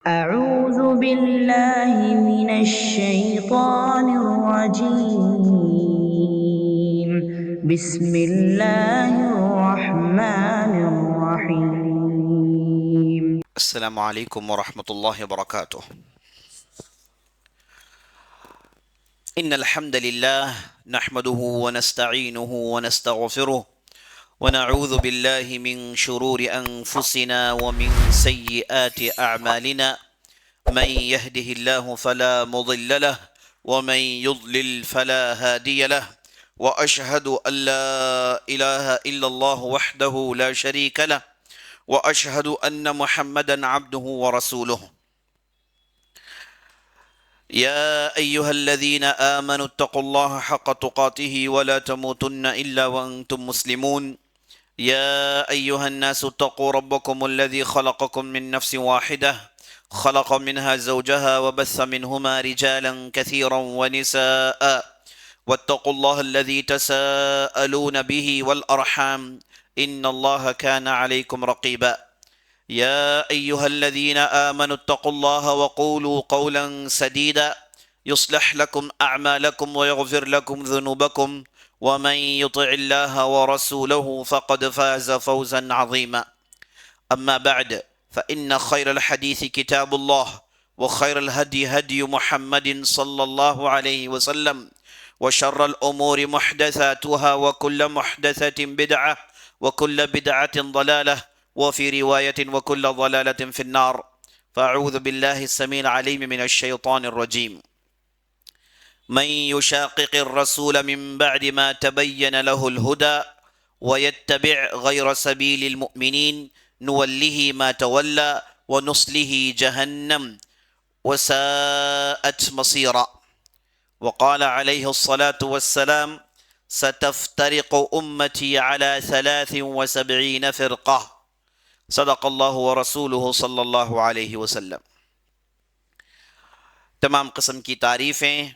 أعوذ بالله من الشيطان الرجيم بسم الله الرحمن الرحيم السلام عليكم ورحمة الله وبركاته. إن الحمد لله نحمده ونستعينه ونستغفره ونعوذ بالله من شرور أنفسنا ومن سيئات أعمالنا. من يهده الله فلا مضل له ومن يضلل فلا هادي له، وأشهد أن لا إله إلا الله وحده لا شريك له، وأشهد أن محمدا عبده ورسوله. يا أيها الذين آمنوا اتقوا الله حق تقاته ولا تموتن إلا وأنتم مسلمون. يا أيها الناس اتقوا ربكم الذي خلقكم من نفس واحدة، خلق منها زوجها وبث منهما رجالا كثيرا ونساء، واتقوا الله الذي تساءلون به والأرحام إن الله كان عليكم رقيبا. يا أيها الذين آمنوا اتقوا الله وقولوا قولا سديدا يصلح لكم أعمالكم ويغفر لكم ذنوبكم، ومن يطع الله ورسوله فقد فاز فوزا عظيما. أما بعد، فإن خير الحديث كتاب الله، وخير الهدي هدي محمد صلى الله عليه وسلم، وشر الأمور محدثاتها، وكل محدثة بدعة، وكل بدعة ضلالة، وفي رواية وكل ضلالة في النار. فأعوذ بالله السميع العليم من الشيطان الرجيم. من يشاقق الرسول من بعد ما تبين له الهدى ويتبع غير سبيل المؤمنين نوله ما تولى ونصله جهنم وساءت مصيرا. وقال عليه الصلاة والسلام: ستفترق أمتي على 73 فرقة. صدق اللہ ورسولہ صلی اللہ علیہ وسلم۔ تمام قسم کی تعریفیں،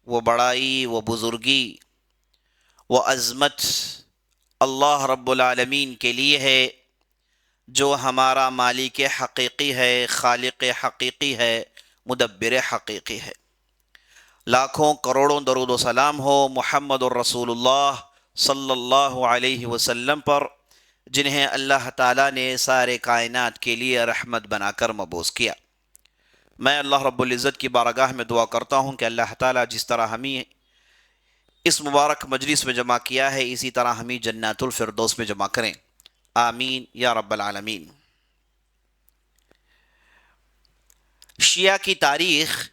وہ بڑائی، وہ بزرگی، وہ عظمت اللہ رب العالمین کے لیے ہے، جو ہمارا مالک حقیقی ہے، خالق حقیقی ہے، مدبر حقیقی ہے۔ لاکھوں کروڑوں درود و سلام ہو محمد الرسول اللہ صلی اللہ علیہ وسلم پر، جنہیں اللہ تعالیٰ نے سارے کائنات کے لیے رحمت بنا کر مبعوث کیا۔ میں اللہ رب العزت کی بارگاہ میں دعا کرتا ہوں کہ اللہ تعالیٰ جس طرح ہمیں اس مبارک مجلس میں جمع کیا ہے، اسی طرح ہمیں جنات الفردوس میں جمع کریں، آمین یا رب العالمین۔ شیعہ کی تاریخ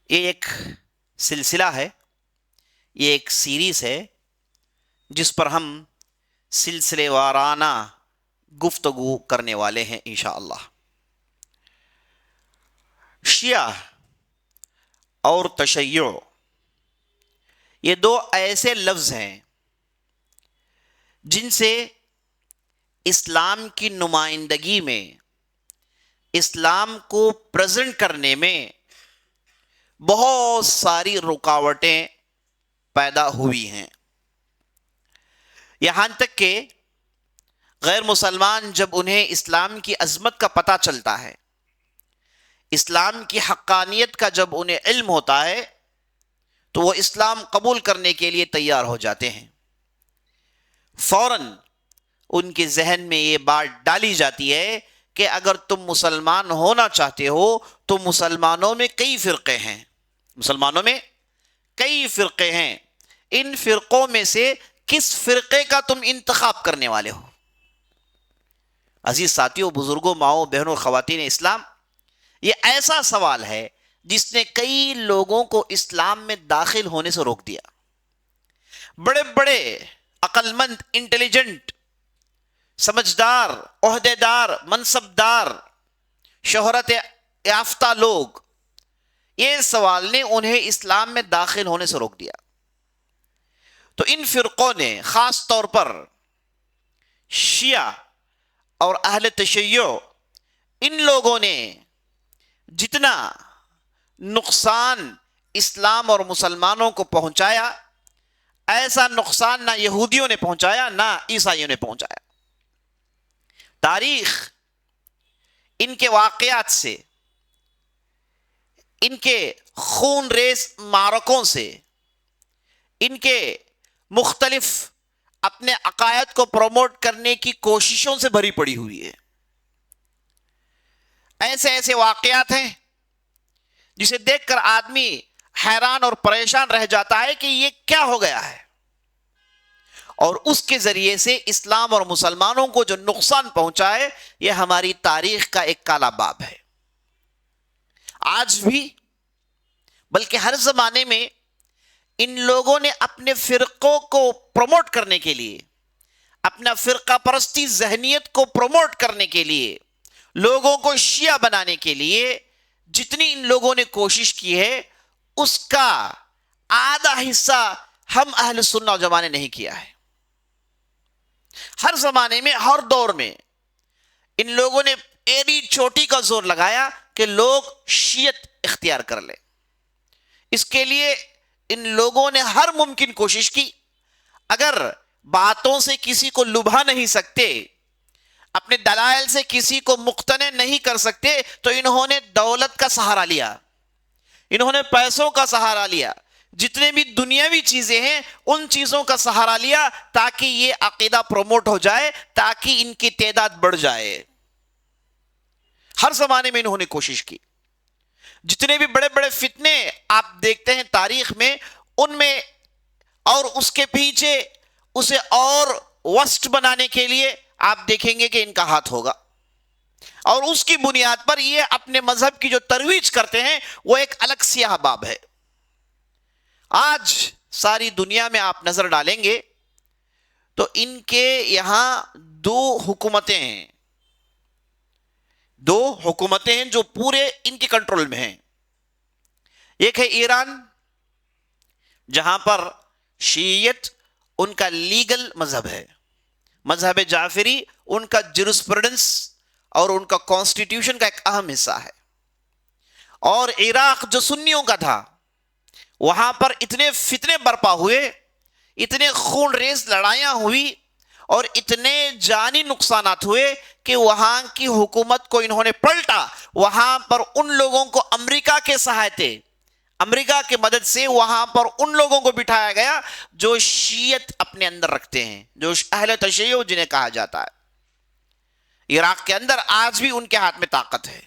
یہ ایک سلسلہ ہے، یہ ایک سیریز ہے جس پر ہم سلسلے وارانہ گفتگو کرنے والے ہیں انشاءاللہ۔ شیعہ اور تشیع یہ دو ایسے لفظ ہیں جن سے اسلام کی نمائندگی میں، اسلام کو پریزنٹ کرنے میں بہت ساری رکاوٹیں پیدا ہوئی ہیں، یہاں تک کہ غیر مسلمان جب انہیں اسلام کی عظمت کا پتہ چلتا ہے، اسلام کی حقانیت کا جب انہیں علم ہوتا ہے، تو وہ اسلام قبول کرنے کے لیے تیار ہو جاتے ہیں۔ فوراً ان کے ذہن میں یہ بات ڈالی جاتی ہے کہ اگر تم مسلمان ہونا چاہتے ہو تو مسلمانوں میں کئی فرقے ہیں، مسلمانوں میں کئی فرقے ہیں، ان فرقوں میں سے کس فرقے کا تم انتخاب کرنے والے ہو؟ عزیز ساتھیوں، بزرگوں، ماؤں، بہنوں، خواتین اسلام، یہ ایسا سوال ہے جس نے کئی لوگوں کو اسلام میں داخل ہونے سے روک دیا۔ بڑے بڑے عقل مند، انٹیلیجنٹ، سمجھدار، عہدیدار، منصبدار، شہرت یافتہ لوگ، یہ سوال نے انہیں اسلام میں داخل ہونے سے روک دیا۔ تو ان فرقوں نے، خاص طور پر شیعہ اور اہل تشیع، ان لوگوں نے جتنا نقصان اسلام اور مسلمانوں کو پہنچایا، ایسا نقصان نہ یہودیوں نے پہنچایا نہ عیسائیوں نے پہنچایا۔ تاریخ ان کے واقعات سے، ان کے خون ریز معرکوں سے، ان کے مختلف اپنے عقائد کو پروموٹ کرنے کی کوششوں سے بھری پڑی ہوئی ہے. ایسے ایسے واقعات ہیں جسے دیکھ کر آدمی حیران اور پریشان رہ جاتا ہے کہ یہ کیا ہو گیا ہے، اور اس کے ذریعے سے اسلام اور مسلمانوں کو جو نقصان پہنچا ہے یہ ہماری تاریخ کا ایک کالا باب ہے. آج بھی بلکہ ہر زمانے میں ان لوگوں نے اپنے فرقوں کو پروموٹ کرنے کے لیے، اپنا فرقہ پرستی ذہنیت کو پروموٹ کرنے کے لیے، لوگوں کو شیعہ بنانے کے لیے جتنی ان لوگوں نے کوشش کی ہے اس کا آدھا حصہ ہم اہل سنہ و جماعت نے نہیں کیا ہے. ہر زمانے میں، ہر دور میں ان لوگوں نے ایڑی چوٹی کا زور لگایا کہ لوگ شیعت اختیار کر لیں. اس کے لیے ان لوگوں نے ہر ممکن کوشش کی. اگر باتوں سے کسی کو لبھا نہیں سکتے، اپنے دلائل سے کسی کو مقتنع نہیں کر سکتے، تو انہوں نے دولت کا سہارا لیا، انہوں نے پیسوں کا سہارا لیا، جتنے بھی دنیاوی چیزیں ہیں ان چیزوں کا سہارا لیا تاکہ یہ عقیدہ پروموٹ ہو جائے، تاکہ ان کی تعداد بڑھ جائے. ہر زمانے میں انہوں نے کوشش کی. جتنے بھی بڑے بڑے فتنے آپ دیکھتے ہیں تاریخ میں، ان میں اور اس کے پیچھے اسے اور ورسٹ بنانے کے لیے آپ دیکھیں گے کہ ان کا ہاتھ ہوگا، اور اس کی بنیاد پر یہ اپنے مذہب کی جو ترویج کرتے ہیں وہ ایک الگ سیاہ باب ہے. آج ساری دنیا میں آپ نظر ڈالیں گے تو ان کے یہاں دو حکومتیں ہیں جو پورے ان کے کنٹرول میں ہیں. ایک ہے ایران، جہاں پر شیعیت ان کا لیگل مذہب ہے، مذہب جعفری ان کا جورسپروڈنس اور ان کا کانسٹیٹیوشن کا ایک اہم حصہ ہے. اور عراق جو سنیوں کا تھا، وہاں پر اتنے فتنے برپا ہوئے، اتنے خون ریز لڑائیاں ہوئی اور اتنے جانی نقصانات ہوئے کہ وہاں کی حکومت کو انہوں نے پلٹا. وہاں پر ان لوگوں کو امریکہ کے سہایتے، امریکہ کی مدد سے وہاں پر ان لوگوں کو بٹھایا گیا جو شیعت اپنے اندر رکھتے ہیں، جو اہل تشیع جنہیں کہا جاتا ہے. عراق کے اندر آج بھی ان کے ہاتھ میں طاقت ہے.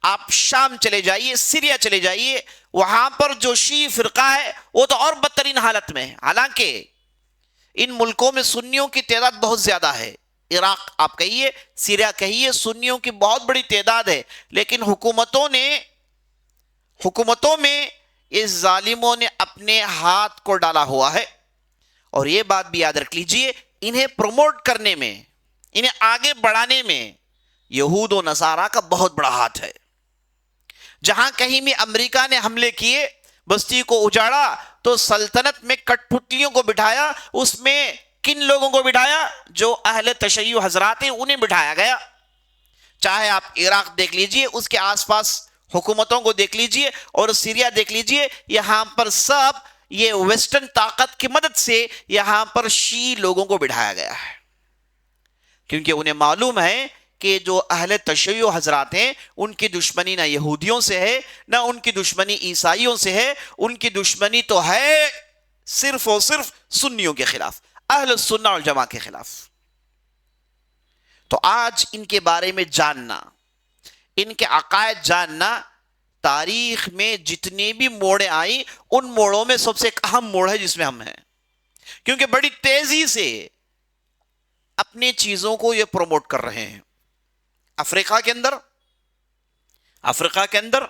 آپ شام چلے جائیے، سیریا چلے جائیے، وہاں پر جو شیعی فرقہ ہے وہ تو اور بدترین حالت میں ہے. حالانکہ ان ملکوں میں سنیوں کی تعداد بہت زیادہ ہے. عراق آپ کہیے، سیریا کہیے، سنیوں کی بہت بڑی تعداد ہے، لیکن حکومتوں میں اس ظالموں نے اپنے ہاتھ کو ڈالا ہوا ہے. اور یہ بات بھی یاد رکھ لیجئے، انہیں پروموٹ کرنے میں، انہیں آگے بڑھانے میں یہود و نصارہ کا بہت بڑا ہاتھ ہے. جہاں کہیں بھی امریکہ نے حملے کیے، بستی کو اجاڑا، تو سلطنت میں کٹ پتلیوں کو بٹھایا. اس میں کن لوگوں کو بٹھایا؟ جو اہل تشیع حضرات ہیں انہیں بٹھایا گیا. چاہے آپ عراق دیکھ لیجئے، اس کے آس پاس حکومتوں کو دیکھ لیجئے، اور سیریا دیکھ لیجئے، یہاں پر سب یہ ویسٹرن طاقت کی مدد سے یہاں پر شیعی لوگوں کو بٹھایا گیا ہے. کیونکہ انہیں معلوم ہے کہ جو اہل تشیع حضرات ہیں ان کی دشمنی نہ یہودیوں سے ہے، نہ ان کی دشمنی عیسائیوں سے ہے، ان کی دشمنی تو ہے صرف اور صرف سنیوں کے خلاف، اہل سنہ والجماعت کے خلاف. تو آج ان کے بارے میں جاننا، ان کے عقائد جاننا، تاریخ میں جتنی بھی موڑیں آئیں ان موڑوں میں سب سے ایک اہم موڑ ہے جس میں ہم ہیں. کیونکہ بڑی تیزی سے اپنی چیزوں کو یہ پروموٹ کر رہے ہیں. افریقہ کے اندر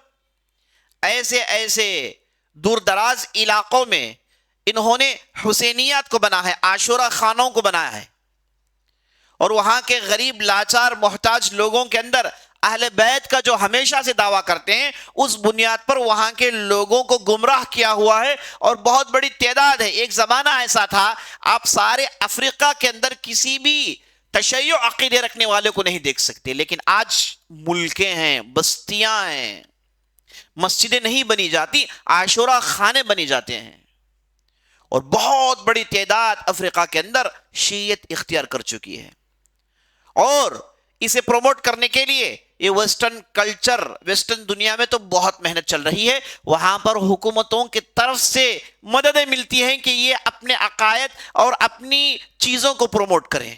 ایسے دور دراز علاقوں میں انہوں نے حسینیات کو بنا ہے، عاشورہ خانوں کو بنایا ہے، اور وہاں کے غریب لاچار محتاج لوگوں کے اندر اہل بیت کا جو ہمیشہ سے دعویٰ کرتے ہیں، اس بنیاد پر وہاں کے لوگوں کو گمراہ کیا ہوا ہے، اور بہت بڑی تعداد ہے. ایک زمانہ ایسا تھا آپ سارے افریقہ کے اندر کسی بھی تشیع عقیدے رکھنے والے کو نہیں دیکھ سکتے، لیکن آج ملکیں ہیں، بستیاں ہیں، مسجدیں نہیں بنی جاتی، عاشورہ خانے بنی جاتے ہیں، اور بہت بڑی تعداد افریقہ کے اندر شیعیت اختیار کر چکی ہے. اور اسے پروموٹ کرنے کے لیے یہ ویسٹرن کلچر، ویسٹرن دنیا میں تو بہت محنت چل رہی ہے، وہاں پر حکومتوں کی طرف سے مددیں ملتی ہیں کہ یہ اپنے عقائد اور اپنی چیزوں کو پروموٹ کریں۔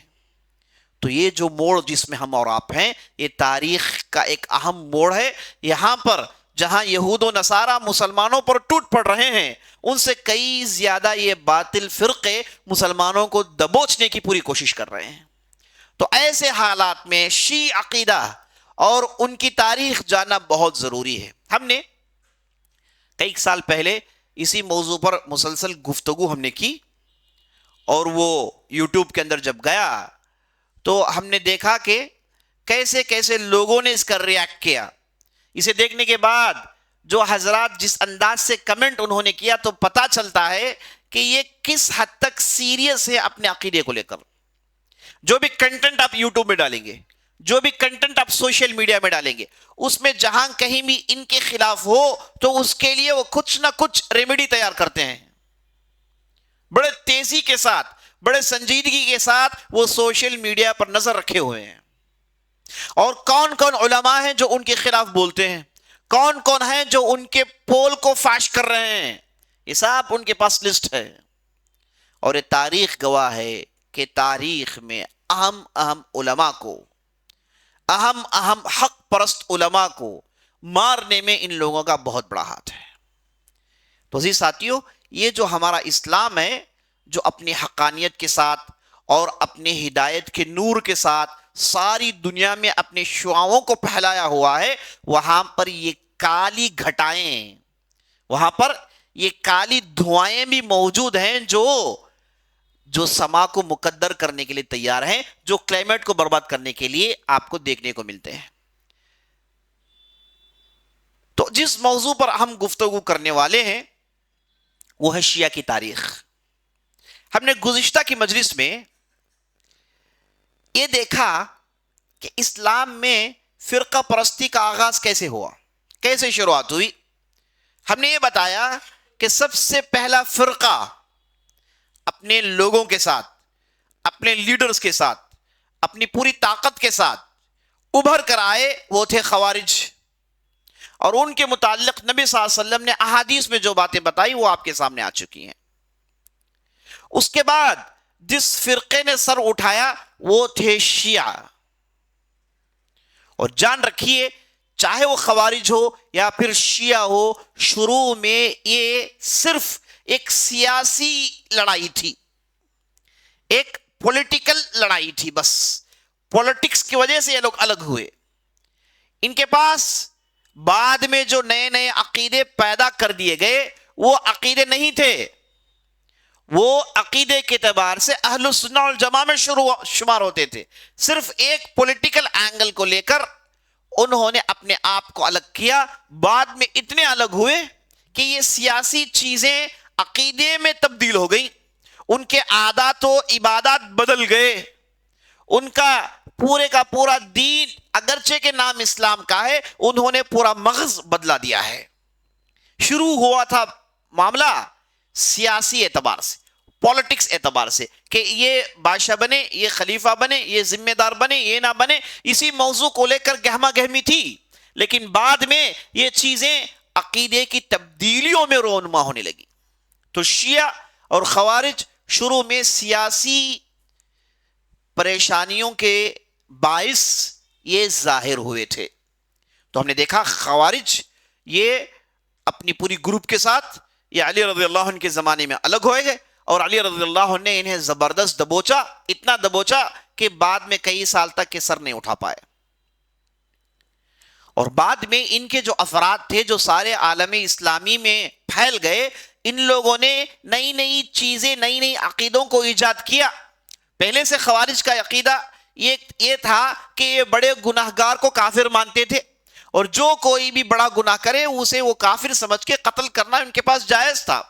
تو یہ جو موڑ جس میں ہم اور آپ ہیں، یہ تاریخ کا ایک اہم موڑ ہے۔ یہاں پر جہاں یہود و نصارہ مسلمانوں پر ٹوٹ پڑ رہے ہیں، ان سے کئی زیادہ یہ باطل فرقے مسلمانوں کو دبوچنے کی پوری کوشش کر رہے ہیں۔ تو ایسے حالات میں شیعہ عقیدہ اور ان کی تاریخ جاننا بہت ضروری ہے۔ ہم نے کئی سال پہلے اسی موضوع پر مسلسل گفتگو ہم نے کی، اور وہ یوٹیوب کے اندر جب گیا تو ہم نے دیکھا کہ کیسے کیسے لوگوں نے اس کا ریاکٹ کیا۔ اسے دیکھنے کے بعد جو حضرات جس انداز سے کمنٹ انہوں نے کیا تو پتا چلتا ہے کہ یہ کس حد تک سیریس ہے اپنے عقیدے کو لے کر۔ جو بھی کنٹینٹ آپ یوٹیوب میں ڈالیں گے، جو بھی کنٹینٹ آپ سوشل میڈیا میں ڈالیں گے، اس میں جہاں کہیں بھی ان کے خلاف ہو تو اس کے لیے وہ کچھ نہ کچھ ریمیڈی تیار کرتے ہیں۔ بڑے تیزی کے ساتھ، بڑے سنجیدگی کے ساتھ وہ سوشل میڈیا پر نظر رکھے ہوئے ہیں، اور کون کون علماء ہیں جو ان کے خلاف بولتے ہیں، کون کون ہیں جو ان کے پول کو فاش کر رہے ہیں، یہ سب ان کے پاس لسٹ ہے۔ اور یہ تاریخ گواہ ہے کہ تاریخ میں اہم علماء کو، اہم حق پرست علماء کو مارنے میں ان لوگوں کا بہت بڑا ہاتھ ہے۔ تو عزیز ساتھیو، یہ جو ہمارا اسلام ہے، جو اپنی حقانیت کے ساتھ اور اپنے ہدایت کے نور کے ساتھ ساری دنیا میں اپنے شعاعوں کو پھیلایا ہوا ہے، وہاں پر یہ کالی گھٹائیں، وہاں پر یہ کالی دھوائیں بھی موجود ہیں جو سما کو مقدر کرنے کے لیے تیار ہیں، جو کلائمیٹ کو برباد کرنے کے لیے آپ کو دیکھنے کو ملتے ہیں۔ تو جس موضوع پر ہم گفتگو کرنے والے ہیں وہ ہے شیعہ کی تاریخ۔ ہم نے گزشتہ کی مجلس میں یہ دیکھا کہ اسلام میں فرقہ پرستی کا آغاز کیسے ہوا، کیسے شروعات ہوئی۔ ہم نے یہ بتایا کہ سب سے پہلا فرقہ اپنے لوگوں کے ساتھ، اپنے لیڈرز کے ساتھ، اپنی پوری طاقت کے ساتھ ابھر کر آئے، وہ تھے خوارج۔ اور ان کے متعلق نبی صلی اللہ علیہ وسلم نے احادیث میں جو باتیں بتائی وہ آپ کے سامنے آ چکی ہیں۔ اس کے بعد جس فرقے نے سر اٹھایا وہ تھے شیعہ۔ اور جان رکھیے، چاہے وہ خوارج ہو یا پھر شیعہ ہو، شروع میں یہ صرف ایک سیاسی لڑائی تھی، ایک پولیٹیکل لڑائی تھی، بس پولیٹکس کی وجہ سے یہ لوگ الگ ہوئے۔ ان کے پاس بعد میں جو نئے نئے عقیدے پیدا کر دیے گئے وہ عقیدے نہیں تھے، وہ عقیدے کے اعتبار سے اہل السنہ والجماعہ میں شمار ہوتے تھے۔ صرف ایک پولیٹیکل اینگل کو لے کر انہوں نے اپنے آپ کو الگ کیا، بعد میں اتنے الگ ہوئے کہ یہ سیاسی چیزیں عقیدے میں تبدیل ہو گئی، ان کے عادات و عبادات بدل گئے، ان کا پورے کا پورا دین اگرچہ کے نام اسلام کا ہے، انہوں نے پورا مغز بدلا دیا ہے۔ شروع ہوا تھا معاملہ سیاسی اعتبار سے، پولیٹکس اعتبار سے، کہ یہ بادشاہ بنے، یہ خلیفہ بنے، یہ ذمہ دار بنے، یہ نہ بنے، اسی موضوع کو لے کر گہما گہمی تھی۔ لیکن بعد میں یہ چیزیں عقیدے کی تبدیلیوں میں رونما ہونے لگی۔ تو شیعہ اور خوارج شروع میں سیاسی پریشانیوں کے باعث یہ ظاہر ہوئے تھے۔ تو ہم نے دیکھا خوارج یہ اپنی پوری گروپ کے ساتھ یہ علی رضی اللہ عنہ کے زمانے میں الگ ہوئے گئے، اور علی رضی اللہ عنہ نے انہیں زبردست دبوچا، اتنا دبوچا کہ بعد میں کئی سال تک کے سر نہیں اٹھا پائے۔ اور بعد میں ان کے جو افراد تھے جو سارے عالم اسلامی میں پھیل گئے، ان لوگوں نے نئی نئی چیزیں، نئی نئی عقیدوں کو ایجاد کیا۔ پہلے سے خوارج کا عقیدہ یہ تھا کہ یہ بڑے گناہگار کو کافر مانتے تھے، اور جو کوئی بھی بڑا گناہ کرے اسے وہ کافر سمجھ کے قتل کرنا ان کے پاس جائز تھا،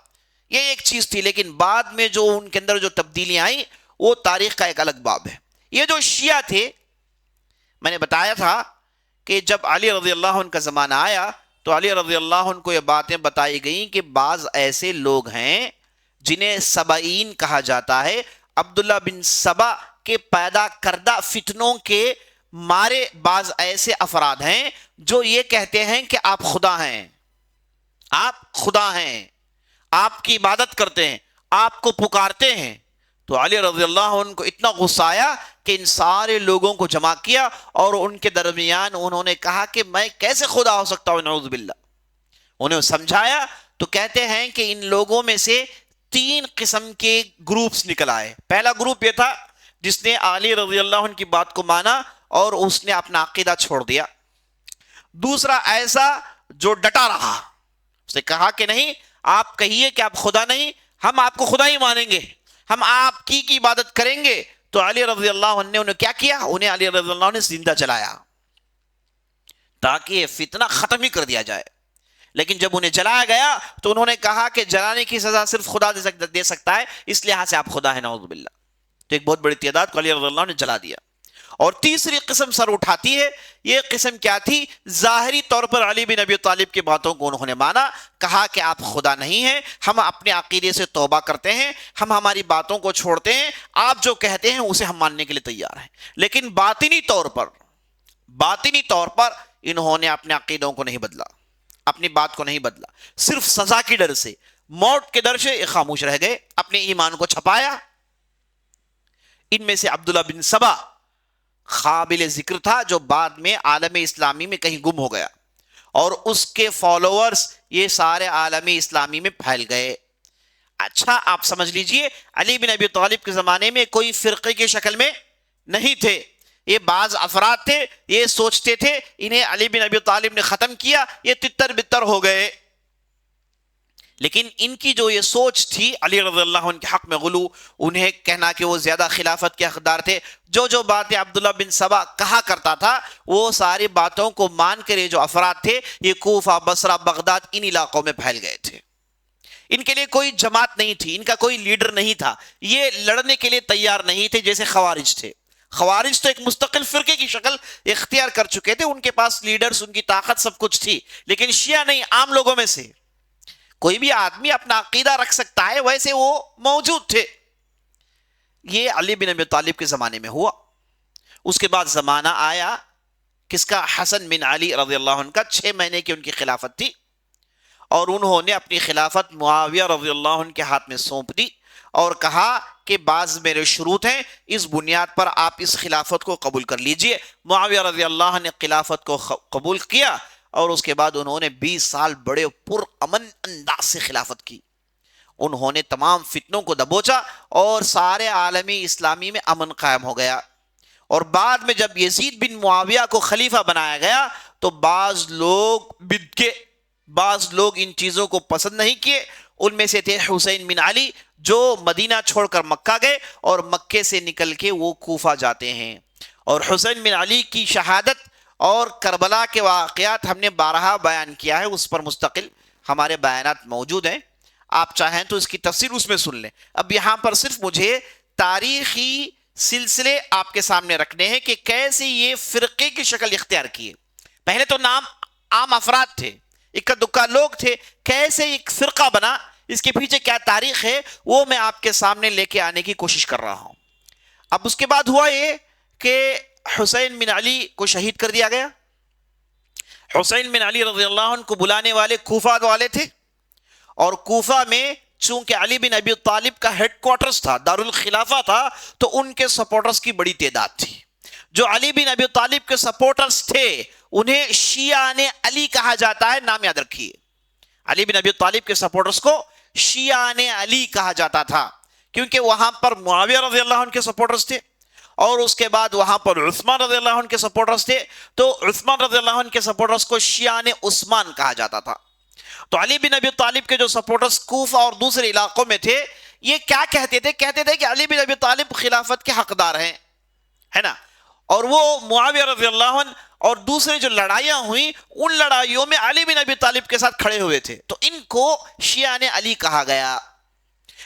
یہ ایک چیز تھی۔ لیکن بعد میں جو ان کے اندر جو تبدیلیاں آئیں وہ تاریخ کا ایک الگ باب ہے۔ یہ جو شیعہ تھے، میں نے بتایا تھا کہ جب علی رضی اللہ عنہ کا زمانہ آیا تو علی رضی اللہ عنہ کو یہ باتیں بتائی گئیں کہ بعض ایسے لوگ ہیں جنہیں سبعین کہا جاتا ہے، عبداللہ بن سبا کے پیدا کردہ فتنوں کے ہمارے بعض ایسے افراد ہیں جو یہ کہتے ہیں کہ آپ خدا ہیں، آپ خدا ہیں، آپ کی عبادت کرتے ہیں، آپ کو پکارتے ہیں. تو علی رضی اللہ عنہ کو اتنا غصہ آیا کہ ان سارے لوگوں کو جمع کیا اور ان کے درمیان انہوں نے کہا کہ میں کیسے خدا ہو سکتا ہوں، نعوذ باللہ. انہیں سمجھایا تو کہتے ہیں کہ ان لوگوں میں سے 3 قسم کے گروپس نکل آئے. پہلا گروپ یہ تھا جس نے علی رضی اللہ عنہ کی بات کو مانا اور اس نے اپنا عقیدہ چھوڑ دیا. دوسرا ایسا جو ڈٹا رہا، اس نے کہا کہ نہیں، آپ کہیے کہ آپ خدا نہیں، ہم آپ کو خدا ہی مانیں گے، ہم آپ کی عبادت کریں گے. تو علی رضی اللہ عنہ نے انہیں کیا کیا؟ انہیں علی رضی اللہ عنہ نے زندہ جلایا تاکہ یہ فتنہ ختم ہی کر دیا جائے. لیکن جب انہیں جلایا گیا تو انہوں نے کہا کہ جلانے کی سزا صرف خدا دے سکتا ہے، اس لحاظ سے آپ خدا ہیں، نعوذ باللہ. تو ایک بہت بڑی تعداد کو علی رضی اللہ عنہ نے جلا دیا. اور تیسری قسم سر اٹھاتی ہے. یہ قسم کیا تھی؟ ظاہری طور پر علی بن ابی طالب کی باتوں کو انہوں نے مانا، کہا کہ آپ خدا نہیں ہیں، ہم اپنے عقیدے سے توبہ کرتے ہیں، ہم ہماری باتوں کو چھوڑتے ہیں، آپ جو کہتے ہیں اسے ہم ماننے کے لیے تیار ہیں. لیکن باطنی طور پر انہوں نے اپنے عقیدوں کو نہیں بدلا، اپنی بات کو نہیں بدلا. صرف سزا کے ڈر سے، موت کے ڈر سے خاموش رہ گئے، اپنے ایمان کو چھپایا. ان میں سے عبداللہ بن سبا قابل ذکر تھا، جو بعد میں عالم اسلامی میں کہیں گم ہو گیا اور اس کے فالوورز یہ سارے عالم اسلامی میں پھیل گئے. اچھا آپ سمجھ لیجئے، علی بن ابی طالب کے زمانے میں کوئی فرقے کی شکل میں نہیں تھے. یہ بعض افراد تھے، یہ سوچتے تھے انہیں علی بن ابی طالب نے ختم کیا، یہ تتر بتر ہو گئے. لیکن ان کی جو یہ سوچ تھی علی رضی اللہ عنہ کے حق میں غلو، انہیں کہنا کہ وہ زیادہ خلافت کے حقدار تھے. جو باتیں عبداللہ بن سبا کہا کرتا تھا وہ ساری باتوں کو مان کر یہ جو افراد تھے یہ کوفہ، بصرہ، بغداد ان علاقوں میں پھیل گئے تھے. ان کے لیے کوئی جماعت نہیں تھی، ان کا کوئی لیڈر نہیں تھا، یہ لڑنے کے لیے تیار نہیں تھے جیسے خوارج تھے. خوارج تو ایک مستقل فرقے کی شکل اختیار کر چکے تھے، ان کے پاس لیڈرز، ان کی طاقت سب کچھ تھی. لیکن شیعہ نہیں، عام لوگوں میں سے کوئی بھی آدمی اپنا عقیدہ رکھ سکتا ہے، ویسے وہ موجود تھے. یہ علی بن ابی طالب کے زمانے میں ہوا. اس کے بعد زمانہ آیا کس کا؟ حسن بن علی رضی اللہ عنہ کا. 6 مہینے کی ان کی خلافت تھی اور انہوں نے اپنی خلافت معاویہ رضی اللہ عنہ کے ہاتھ میں سونپ دی اور کہا کہ بعض میرے شروط ہیں، اس بنیاد پر آپ اس خلافت کو قبول کر لیجئے. معاویہ رضی اللہ عنہ نے خلافت کو قبول کیا اور اس کے بعد انہوں نے 20 سال بڑے پرامن انداز سے خلافت کی. انہوں نے تمام فتنوں کو دبوچا اور سارے عالمی اسلامی میں امن قائم ہو گیا. اور بعد میں جب یزید بن معاویہ کو خلیفہ بنایا گیا تو بعض لوگ ان چیزوں کو پسند نہیں کیے. ان میں سے تھے حسین بن علی جو مدینہ چھوڑ کر مکہ گئے اور مکے سے نکل کے وہ کوفہ جاتے ہیں. اور حسین بن علی کی شہادت اور کربلا کے واقعات ہم نے بارہا بیان کیا ہے، اس پر مستقل ہمارے بیانات موجود ہیں، آپ چاہیں تو اس کی تفسیر اس میں سن لیں. اب یہاں پر صرف مجھے تاریخی سلسلے آپ کے سامنے رکھنے ہیں کہ کیسے یہ فرقے کی شکل اختیار کیے. پہلے تو نام عام افراد تھے، اکا دکا لوگ تھے، کیسے ایک فرقہ بنا، اس کے پیچھے کیا تاریخ ہے وہ میں آپ کے سامنے لے کے آنے کی کوشش کر رہا ہوں. اب اس کے بعد ہوا یہ کہ حسین بن علی کو شہید کر دیا گیا. حسین بن علی رضی اللہ عنہ کو بلانے والے کوفہ والے تھے اور کوفہ میں چونکہ علی بن ابی طالب کا ہیڈ کوارٹرز تھا، دارالخلافہ تھا، تو ان کے سپورٹرز کی بڑی تعداد تھی. جو علی بن ابی طالب کے سپورٹرز تھے انہیں شیعان علی کہا جاتا ہے، نام یاد رکھیے. علی بن ابی طالب کے سپورٹرز کو شیعان علی کہا جاتا تھا کیونکہ وہاں پر معاویہ رضی اللہ عنہ کے سپورٹرز تھے اور اس کے بعد وہاں پر عثمان رضی اللہ عنہ کے سپورٹرز تھے، تو عثمان رضی اللہ عنہ کے سپورٹرز کو شیعان عثمان کہا جاتا تھا. تو علی بن ابی طالب کے جو سپورٹرز کوفہ اور دوسرے علاقوں میں تھے یہ کیا کہتے تھے کہ علی بن ابی طالب خلافت کے حقدار ہیں، ہے نا. اور وہ معاویہ رضی اللہ عنہ اور دوسرے جو لڑائیاں ہوئیں ان لڑائیوں میں علی بن ابی طالب کے ساتھ کھڑے ہوئے تھے، تو ان کو شیعان علی کہا گیا.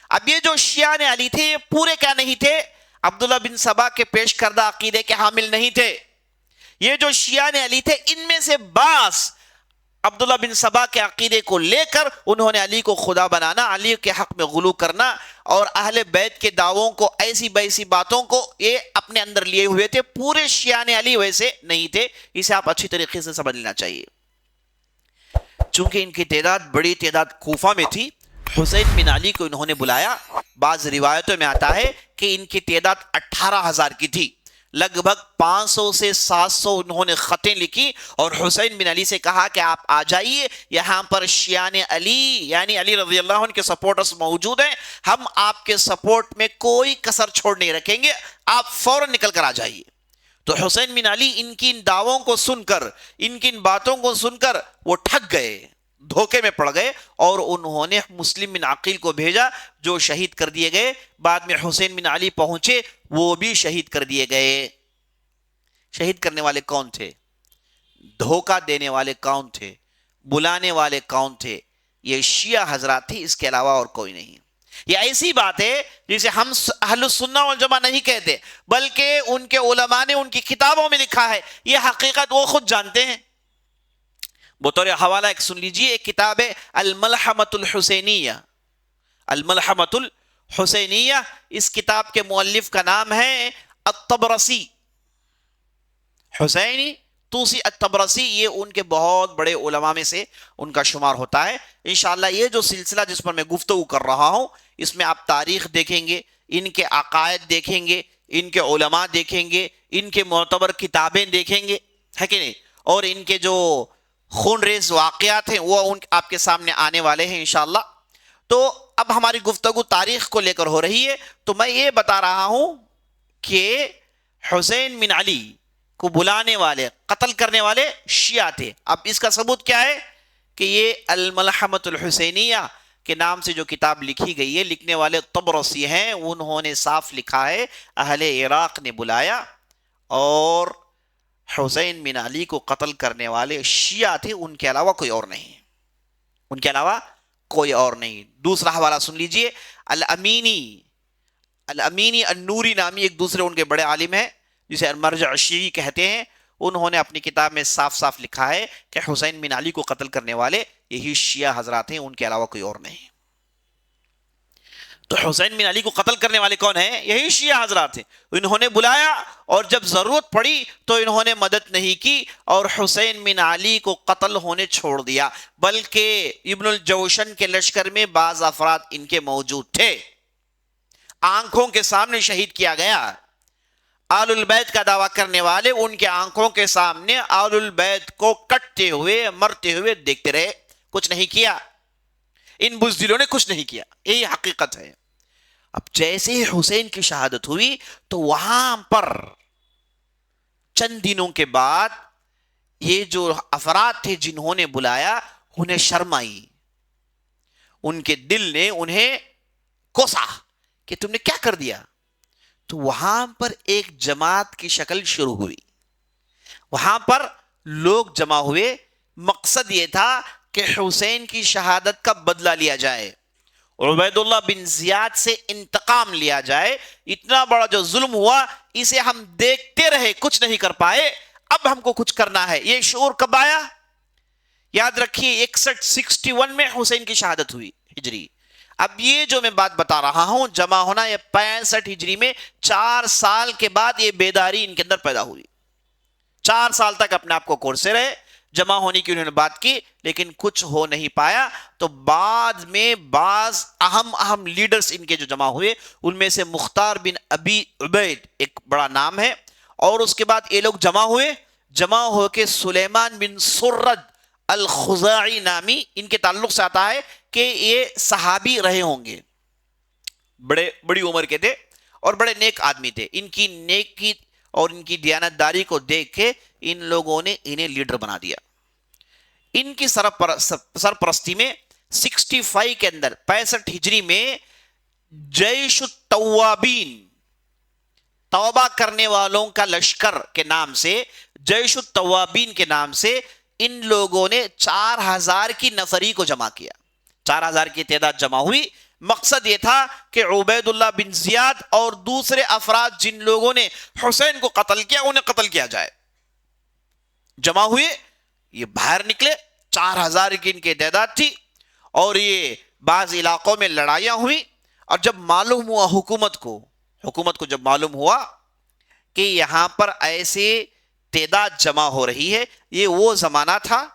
اب یہ جو شیعان علی تھے یہ پورے کیا نہیں تھے؟ عبداللہ بن سبا کے پیش کردہ عقیدے کے حامل نہیں تھے. یہ جو شیعان علی تھے ان میں سے بعض عبداللہ بن سبا کے عقیدے کو لے کر انہوں نے علی کو خدا بنانا، علی کے حق میں غلو کرنا اور اہل بیت کے دعووں کو، ایسی بیسی باتوں کو یہ اپنے اندر لیے ہوئے تھے. پورے شیعان علی ویسے نہیں تھے. اسے آپ اچھی طریقے سے سمجھ لینا چاہیے. چونکہ ان کی تعداد بڑی تعداد کوفہ میں تھی، حسین بن علی کو انہوں نے بلایا. بعض روایتوں میں آتا ہے کہ ان کی تعداد 18,000 کی تھی. لگ بھگ 500 سے 700 انہوں نے خطیں لکھی اور حسین بن علی سے کہا کہ آپ آ جائیے، یہاں پر شیعان علی یعنی علی رضی اللہ عنہ کے سپورٹرز موجود ہیں، ہم آپ کے سپورٹ میں کوئی کسر چھوڑ نہیں رکھیں گے، آپ فوراً نکل کر آ جائیے. تو حسین بن علی ان کی ان دعووں کو سن کر، ان کی ان باتوں کو سن کر وہ ٹھگ گئے، دھوکے میں پڑ گئے اور انہوں نے مسلم بن عقیل کو بھیجا جو شہید کر دیے گئے. بعد میں حسین بن علی پہنچے، وہ بھی شہید کر دیے گئے. شہید کرنے والے کون تھے؟ دھوکہ دینے والے کون تھے؟ بلانے والے کون تھے؟ یہ شیعہ حضرات تھی، اس کے علاوہ اور کوئی نہیں. یہ ایسی بات ہے جسے ہم اہل السنہ والجماعہ نہیں کہتے، بلکہ ان کے علماء نے ان کی کتابوں میں لکھا ہے. یہ حقیقت وہ خود جانتے ہیں. بطور حوالہ ایک سن لیجئے، ایک کتاب ہے الملحمۃ الحسینیہ. الملحمۃ الحسینیہ، اس کتاب کے مؤلف کا نام ہے الطبرسی، حسینی توسی الطبرسی. یہ ان کے بہت بڑے علماء میں سے ان کا شمار ہوتا ہے. انشاءاللہ یہ جو سلسلہ جس پر میں گفتگو کر رہا ہوں، اس میں آپ تاریخ دیکھیں گے، ان کے عقائد دیکھیں گے، ان کے علماء دیکھیں گے، ان کے معتبر کتابیں دیکھیں گے، ہے کہ نہیں، اور ان کے جو خون ریز واقعات ہیں وہ آپ کے سامنے آنے والے ہیں انشاءاللہ. تو اب ہماری گفتگو تاریخ کو لے کر ہو رہی ہے. تو میں یہ بتا رہا ہوں کہ حسین بن علی کو بلانے والے، قتل کرنے والے شیعہ تھے. اب اس کا ثبوت کیا ہے کہ یہ الملحمۃ الحسینیہ کے نام سے جو کتاب لکھی گئی ہے، لکھنے والے طبرسی ہیں. انہوں نے صاف لکھا ہے اہل عراق نے بلایا اور حسین بن علی کو قتل کرنے والے شیعہ تھے، ان کے علاوہ کوئی اور نہیں، ان کے علاوہ کوئی اور نہیں. دوسرا حوالہ سن لیجئے، الامینی النوری نامی ایک دوسرے ان کے بڑے عالم ہیں جسے مرجع شیعی کہتے ہیں. انہوں نے اپنی کتاب میں صاف صاف لکھا ہے کہ حسین بن علی کو قتل کرنے والے یہی شیعہ حضرات ہیں، ان کے علاوہ کوئی اور نہیں. تو حسین بن علی کو قتل کرنے والے کون ہیں؟ یہی شیعہ حضرات ہیں. انہوں نے بلایا اور جب ضرورت پڑی تو انہوں نے مدد نہیں کی اور حسین بن علی کو قتل ہونے چھوڑ دیا. بلکہ ابن الجوشن کے لشکر میں بعض افراد ان کے موجود تھے، آنکھوں کے سامنے شہید کیا گیا. آل البیت کا دعویٰ کرنے والے ان کے آنکھوں کے سامنے آل البیت کو کٹتے ہوئے مرتے ہوئے دیکھتے رہے، کچھ نہیں کیا. ان بزدلوں نے کچھ نہیں کیا، یہی حقیقت ہے. اب جیسے ہی حسین کی شہادت ہوئی تو وہاں پر چند دنوں کے بعد یہ جو افراد تھے جنہوں نے بلایا، انہیں شرم آئی، ان کے دل نے انہیں کوسا کہ تم نے کیا کر دیا. تو وہاں پر ایک جماعت کی شکل شروع ہوئی، وہاں پر لوگ جمع ہوئے. مقصد یہ تھا کہ حسین کی شہادت کا بدلہ لیا جائے، عبید اللہ بن زیاد سے انتقام لیا جائے. اتنا بڑا جو ظلم ہوا اسے ہم دیکھتے رہے، کچھ نہیں کر پائے، اب ہم کو کچھ کرنا ہے. یہ شعور کب آیا؟ یاد رکھیے 61 میں حسین کی شہادت ہوئی ہجری. اب یہ جو میں بات بتا رہا ہوں جمع ہونا یہ 65 ہجری میں، 4 سال کے بعد یہ بیداری ان کے اندر پیدا ہوئی. 4 سال تک اپنے آپ کو کورسے رہے، جمع ہونے کی انہوں نے بات کی لیکن کچھ ہو نہیں پایا. تو بعد میں بعض اہم لیڈرز ان کے جو جمع ہوئے، ان میں سے مختار بن ابی عبید ایک بڑا نام ہے. اور اس کے بعد یہ لوگ جمع ہو کے سلیمان بن سرد الخزاعی نامی، ان کے تعلق سے آتا ہے کہ یہ صحابی رہے ہوں گے، بڑی عمر کے تھے اور بڑے نیک آدمی تھے. ان کی نیکی اور ان کی دیانتداری کو دیکھ کے ان لوگوں نے انہیں لیڈر بنا دیا. ان کی سرپرستی میں 65 کے اندر 65 ہجری میں جیش التوابین، توبہ کرنے والوں کا لشکر کے نام سے، جیش التوابین کے نام سے ان لوگوں نے 4000 کی نفری کو جمع کیا. 4000 کی تعداد جمع ہوئی. مقصد یہ تھا کہ عبید اللہ بن زیاد اور دوسرے افراد جن لوگوں نے حسین کو قتل کیا انہیں قتل کیا جائے. جمع ہوئے، یہ باہر نکلے 4000 کی ان کی تعداد تھی، اور یہ بعض علاقوں میں لڑائیاں ہوئی. اور جب معلوم ہوا حکومت کو جب معلوم ہوا کہ یہاں پر ایسے تعداد جمع ہو رہی ہے، یہ وہ زمانہ تھا،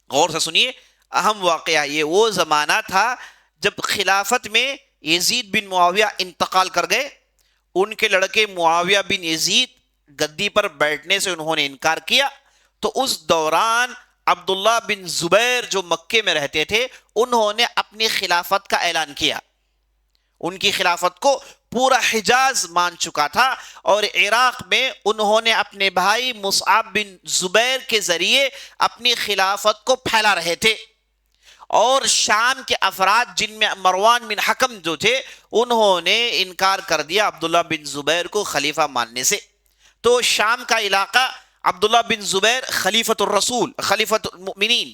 غور سے سنیے اہم واقعہ، یہ وہ زمانہ تھا جب خلافت میں یزید بن معاویہ انتقال کر گئے. ان کے لڑکے معاویہ بن یزید گدی پر بیٹھنے سے انہوں نے انکار کیا. تو اس دوران عبداللہ بن زبیر جو مکے میں رہتے تھے، انہوں نے اپنی خلافت کا اعلان کیا. ان کی خلافت کو پورا حجاز مان چکا تھا، اور عراق میں انہوں نے اپنے بھائی مصعب بن زبیر کے ذریعے اپنی خلافت کو پھیلا رہے تھے. اور شام کے افراد جن میں مروان بن حکم جو تھے، انہوں نے انکار کر دیا عبداللہ بن زبیر کو خلیفہ ماننے سے. تو شام کا علاقہ عبداللہ بن زبیر خلیفۃ الرسول، خلیفۃ المؤمنین،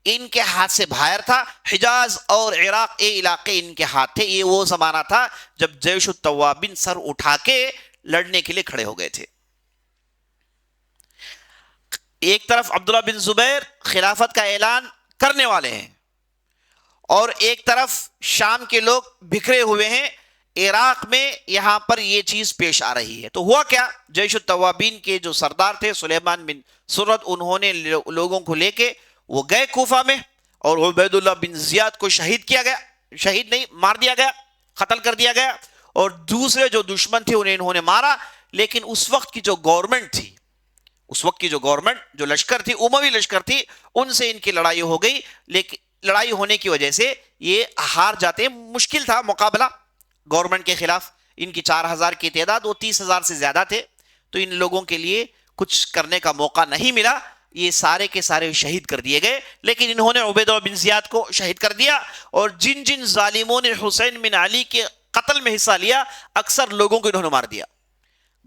ان کے ہاتھ سے باہر تھا. حجاز اور عراق یہ علاقے ان کے ہاتھ تھے. یہ وہ زمانہ تھا جب جیش التوابین سر اٹھا کے لڑنے کے لیے کھڑے ہو گئے تھے. ایک طرف عبداللہ بن زبیر خلافت کا اعلان کرنے والے ہیں، اور ایک طرف شام کے لوگ بکھرے ہوئے ہیں. عراق میں یہاں پر یہ چیز پیش آ رہی ہے. تو ہوا کیا، جیش التوابین کے جو سردار تھے سلیمان بن سرد، انہوں نے لوگوں کو لے کے وہ گئے کوفہ میں، اور عبید اللہ بن زیاد کو شہید کیا گیا، شہید نہیں مار دیا گیا، قتل کر دیا گیا. اور دوسرے جو دشمن تھے انہوں نے مارا. لیکن اس وقت کی جو گورنمنٹ تھی، جو لشکر تھی، اموی لشکر تھی، ان سے ان کی لڑائی ہو گئی. لیکن لڑائی ہونے کی وجہ سے یہ ہار جاتے ہیں. مشکل تھا مقابلہ گورنمنٹ کے خلاف. ان کی 4000 کی تعداد، وہ 30,000 سے زیادہ تھے. تو ان لوگوں کے لیے کچھ کرنے کا موقع نہیں ملا. یہ سارے کے سارے شہید کر دیے گئے. لیکن انہوں نے عبید اللہ بن زیاد کو شہید کر دیا. اور جن جن ظالموں نے حسین بن علی کے قتل میں حصہ لیا، اکثر لوگوں کو انہوں نے مار دیا.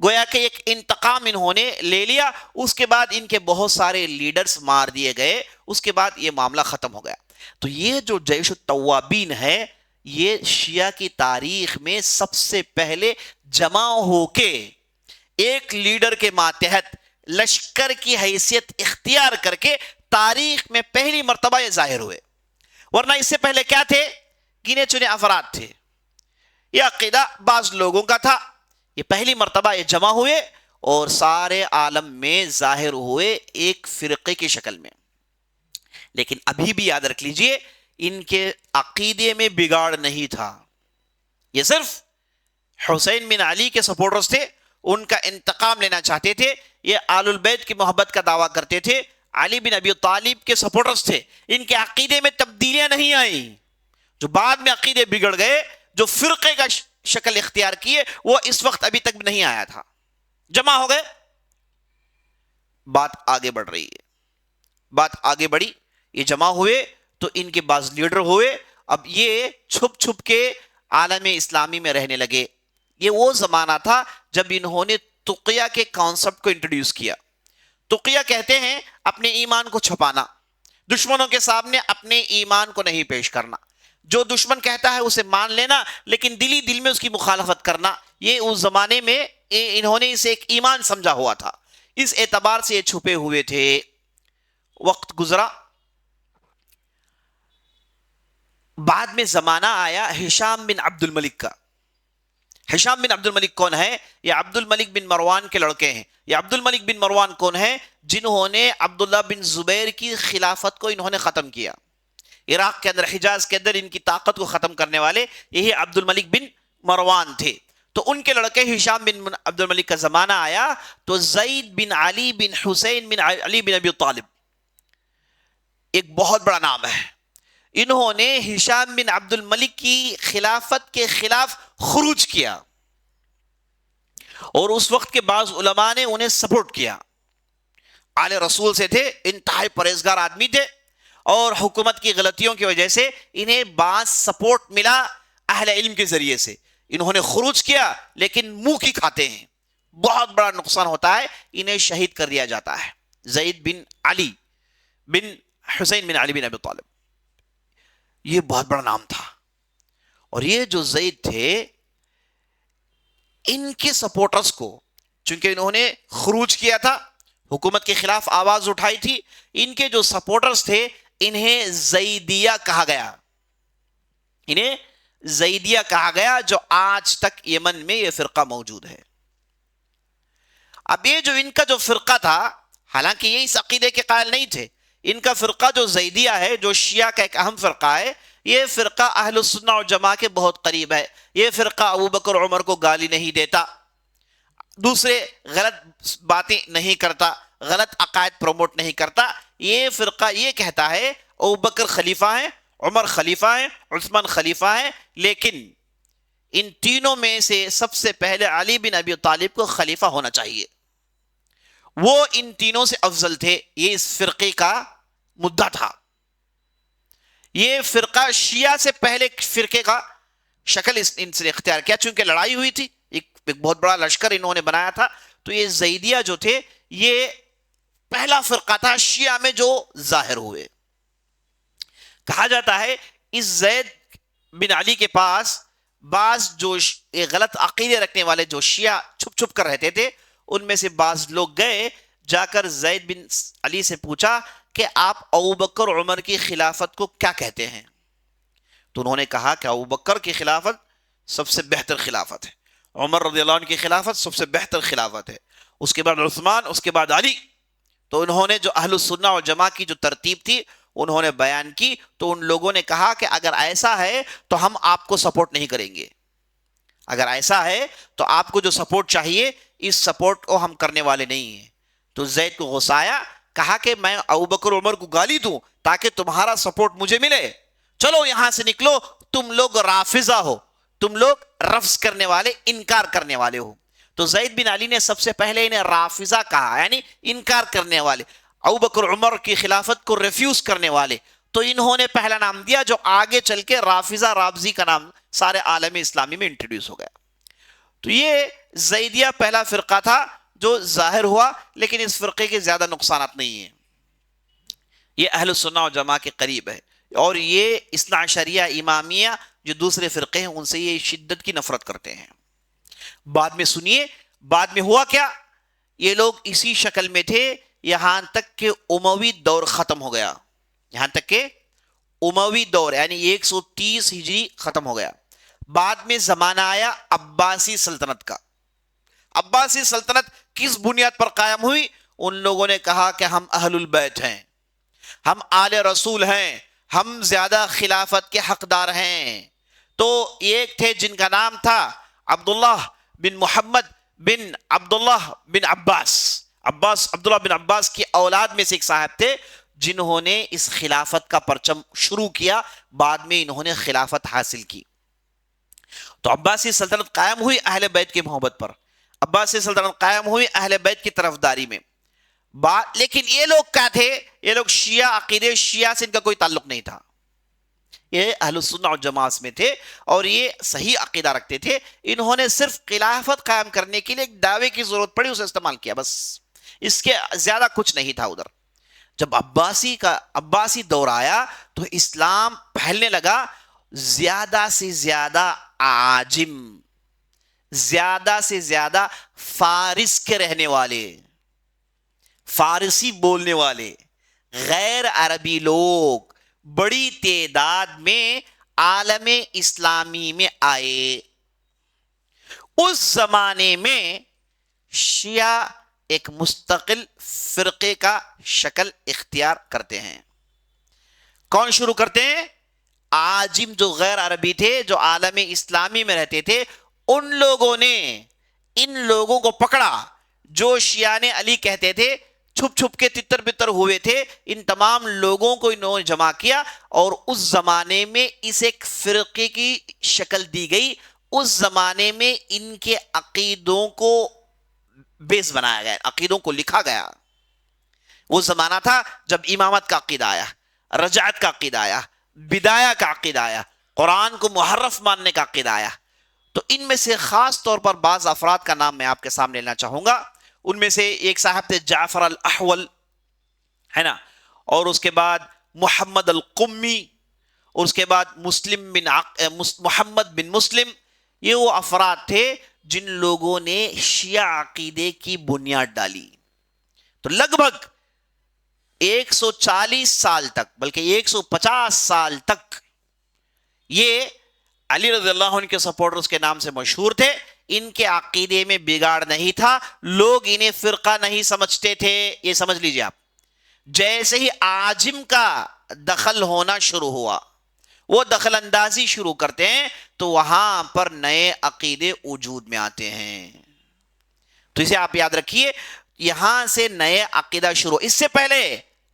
گویا کہ ایک انتقام انہوں نے لے لیا. اس کے بعد ان کے بہت سارے لیڈرز مار دیے گئے. اس کے بعد یہ معاملہ ختم ہو گیا. تو یہ جو جیش التوابین ہے، یہ شیعہ کی تاریخ میں سب سے پہلے جمع ہو کے ایک لیڈر کے ماتحت لشکر کی حیثیت اختیار کر کے تاریخ میں پہلی مرتبہ یہ ظاہر ہوئے. ورنہ اس سے پہلے کیا تھے؟ گنے چنے افراد تھے. یہ عقیدہ بعض لوگوں کا تھا. یہ پہلی مرتبہ یہ جمع ہوئے اور سارے عالم میں ظاہر ہوئے ایک فرقے کی شکل میں. لیکن ابھی بھی یاد رکھ لیجئے، ان کے عقیدے میں بگاڑ نہیں تھا. یہ صرف حسین بن علی کے سپورٹرز تھے، ان کا انتقام لینا چاہتے تھے. یہ آل البیت کی محبت کا دعویٰ کرتے تھے. علی بن ابی طالب کے سپورٹرز تھے. ان کے عقیدے میں تبدیلیاں نہیں آئیں. جو بعد میں عقیدے بگڑ گئے، جو فرقے کا شکل اختیار کیے، وہ اس وقت ابھی تک نہیں آیا تھا. جمع ہو گئے، بات آگے بڑھ رہی ہے. بات آگے بڑھی، یہ جمع ہوئے تو ان کے بعض لیڈر ہوئے. اب یہ چھپ چھپ کے عالم اسلامی میں رہنے لگے. یہ وہ زمانہ تھا جب انہوں نے تقیہ کے کانسپٹ کو انٹروڈیوس کیا. تقیہ کہتے ہیں اپنے ایمان کو چھپانا، دشمنوں کے سامنے اپنے ایمان کو نہیں پیش کرنا. جو دشمن کہتا ہے اسے مان لینا، لیکن دل میں اس کی مخالفت کرنا. یہ اس زمانے میں انہوں نے اسے ایک ایمان سمجھا ہوا تھا. اس اعتبار سے یہ چھپے ہوئے تھے. وقت گزرا، بعد میں زمانہ آیا ہشام بن عبد الملک کا. ہشام بن عبد الملک کون ہے؟ یہ عبد الملک بن مروان کے لڑکے ہیں. یہ عبد الملک بن مروان کون ہے؟ جنہوں نے عبداللہ بن زبیر کی خلافت کو انہوں نے ختم کیا. عراق کے اندر، حجاز کے اندر ان کی طاقت کو ختم کرنے والے یہی عبد الملک بن مروان تھے. تو ان کے لڑکے ہشام بن عبد الملک کا زمانہ آیا تو زید بن علی بن حسین بن علی بن ابی طالب، ایک بہت بڑا نام ہے. انہوں نے ہشام بن عبد الملک کی خلافت کے خلاف خروج کیا، اور اس وقت کے بعض علماء نے انہیں سپورٹ کیا. آل رسول سے تھے، انتہائی پرہیزگار آدمی تھے، اور حکومت کی غلطیوں کی وجہ سے انہیں بعض سپورٹ ملا اہل علم کے ذریعے سے. انہوں نے خروج کیا، لیکن منہ کی کھاتے ہیں، بہت بڑا نقصان ہوتا ہے. انہیں شہید کر دیا جاتا ہے. زید بن علی بن حسین بن علی بن ابی طالب، یہ بہت بڑا نام تھا. اور یہ جو زید تھے، ان کے سپورٹرز کو چونکہ انہوں نے خروج کیا تھا، حکومت کے خلاف آواز اٹھائی تھی. ان کے جو سپورٹرز تھے انہیں زیدیہ کہا گیا. انہیں زیدیہ کہا گیا، جو آج تک یمن میں یہ فرقہ موجود ہے. اب یہ جو ان کا جو فرقہ تھا، حالانکہ یہ اس عقیدے کے قائل نہیں تھے. ان کا فرقہ جو زیدیہ ہے، جو شیعہ کا ایک اہم فرقہ ہے، یہ فرقہ اہل السنہ والجماعہ کے بہت قریب ہے. یہ فرقہ ابو بکر عمر کو گالی نہیں دیتا، دوسرے غلط باتیں نہیں کرتا، غلط عقائد پروموٹ نہیں کرتا. یہ فرقہ یہ کہتا ہے ابو بکر خلیفہ ہیں، عمر خلیفہ ہیں، عثمان خلیفہ ہیں، لیکن ان تینوں میں سے سب سے پہلے علی بن ابی طالب کو خلیفہ ہونا چاہیے. وہ ان تینوں سے افضل تھے. یہ اس فرقے کا مدعا تھا. یہ فرقہ شیعہ سے پہلے فرقے کا شکل ان سے اختیار کیا، چونکہ لڑائی ہوئی تھی، ایک بہت بڑا لشکر انہوں نے بنایا تھا. تو یہ زیدیہ جو تھے یہ پہلا فرقہ تھا شیعہ میں جو ظاہر ہوئے. کہا جاتا ہے اس زید بن علی کے پاس بعض جو غلط عقیدے رکھنے والے جو شیعہ چھپ چھپ کر رہتے تھے، ان میں سے بعض لوگ گئے، جا کر زید بن علی سے پوچھا کہ آپ ابو بکر عمر کی خلافت کو کیا کہتے ہیں؟ تو انہوں نے کہا کہ ابو بکر کی خلافت سب سے بہتر خلافت ہے، عمر رضی اللہ عنہ کی خلافت سب سے بہتر خلافت ہے، اس کے بعد عثمان، اس کے بعد علی. تو انہوں نے جو اہل السنہ والجماعہ کی جو ترتیب تھی انہوں نے بیان کی. تو ان لوگوں نے کہا کہ اگر ایسا ہے تو ہم آپ کو سپورٹ نہیں کریں گے. اگر ایسا ہے تو آپ کو جو سپورٹ چاہیے اس سپورٹ کو ہم کرنے والے نہیں ہیں. تو زید کو غصہ آیا، کہا کہ میں ابو بکر عمر کو گالی دوں تاکہ تمہارا سپورٹ مجھے ملے؟ چلو یہاں سے نکلو، تم لوگ رافضہ ہو، تم لوگ رفض کرنے والے، انکار کرنے والے ہو. تو زید بن علی نے سب سے پہلے انہیں رافضہ کہا، یعنی انکار کرنے والے، ابو بکر عمر کی خلافت کو ریفیوز کرنے والے. تو انہوں نے پہلا نام دیا جو آگے چل کے رافضہ رابضی کا نام سارے عالم اسلامی میں انٹروڈیوس ہو گیا. تو یہ زیدیہ پہلا فرقہ تھا جو ظاہر ہوا، لیکن اس فرقے کے زیادہ نقصانات نہیں ہیں. یہ اہل السنہ والجماعہ کے قریب ہے، اور یہ اثنا عشریہ امامیہ جو دوسرے فرقے ہیں ان سے یہ شدت کی نفرت کرتے ہیں. بعد میں سنیے بعد میں ہوا کیا. یہ لوگ اسی شکل میں تھے یہاں تک کہ اموی دور ختم ہو گیا. یہاں تک کہ اموی دور یعنی 130 ہجری ختم ہو گیا. بعد میں زمانہ آیا عباسی سلطنت کا. عباسی سلطنت کس بنیاد پر قائم ہوئی؟ ان لوگوں نے کہا کہ ہم اہل البیت ہیں، ہم آل رسول ہیں، ہم زیادہ خلافت کے حقدار ہیں. تو ایک تھے جن کا نام تھا عبداللہ بن محمد بن عبداللہ بن عبداللہ بن عباس کی اولاد میں سے ایک صاحب تھے جنہوں نے اس خلافت کا پرچم شروع کیا. بعد میں انہوں نے خلافت حاصل کی. تو عباسی سلطنت قائم ہوئی اہل بیت کی محبت پر، عباسی سلطنت قائم ہوئی اہل بیت کی طرفداری میں. لیکن یہ لوگ کیا تھے؟ یہ لوگ شیعہ عقیدے، شیعہ سے ان کا کوئی تعلق نہیں تھا. یہ اہل السنہ والجماعت میں تھے اور یہ صحیح عقیدہ رکھتے تھے. انہوں نے صرف خلافت قائم کرنے کے لیے ایک دعوے کی ضرورت پڑی، اسے استعمال کیا، بس اس کے زیادہ کچھ نہیں تھا ادھر. جب عباسی دور آیا تو اسلام پھیلنے لگا. زیادہ سے زیادہ عاجم، زیادہ سے زیادہ فارس کے رہنے والے، فارسی بولنے والے غیر عربی لوگ بڑی تعداد میں عالم اسلامی میں آئے. اس زمانے میں شیعہ ایک مستقل فرقے کا شکل اختیار کرتے ہیں. کون شروع کرتے ہیں؟ عاجم جو غیر عربی تھے، جو عالم اسلامی میں رہتے تھے. ان لوگوں نے ان لوگوں کو پکڑا جو شیعہ علی کہتے تھے، چھپ چھپ کے تتر بتر ہوئے تھے. ان تمام لوگوں کو انہوں نے جمع کیا اور اس زمانے میں اس ایک فرقے کی شکل دی گئی. اس زمانے میں ان کے عقیدوں کو بیس بنایا گیا، عقیدوں کو لکھا گیا. وہ زمانہ تھا جب امامت کا عقیدہ آیا، رجعت کا عقیدہ آیا، بدایہ کا عقیدہ آیا، قرآن کو محرف ماننے کا عقیدہ آیا. تو ان میں سے خاص طور پر بعض افراد کا نام میں آپ کے سامنے لینا چاہوں گا. ان میں سے ایک صاحب تھے جعفر الاحول، ہے نا، اور اس کے بعد محمد القمی، اور اس کے بعد محمد بن مسلم. یہ وہ افراد تھے جن لوگوں نے شیعہ عقیدے کی بنیاد ڈالی. تو تو لگ بھگ 140 سال تک، بلکہ 150 سال تک یہ علی رضی اللہ عنہ کے سپورٹرز کے نام سے مشہور تھے. ان کے عقیدے میں بگاڑ نہیں تھا، لوگ انہیں فرقہ نہیں سمجھتے تھے. یہ سمجھ لیجئے آپ، جیسے ہی عاجم کا دخل ہونا شروع ہوا، وہ دخل اندازی شروع کرتے ہیں تو وہاں پر نئے عقیدے وجود میں آتے ہیں. تو اسے آپ یاد رکھیے، یہاں سے نئے عقیدہ شروع. اس سے پہلے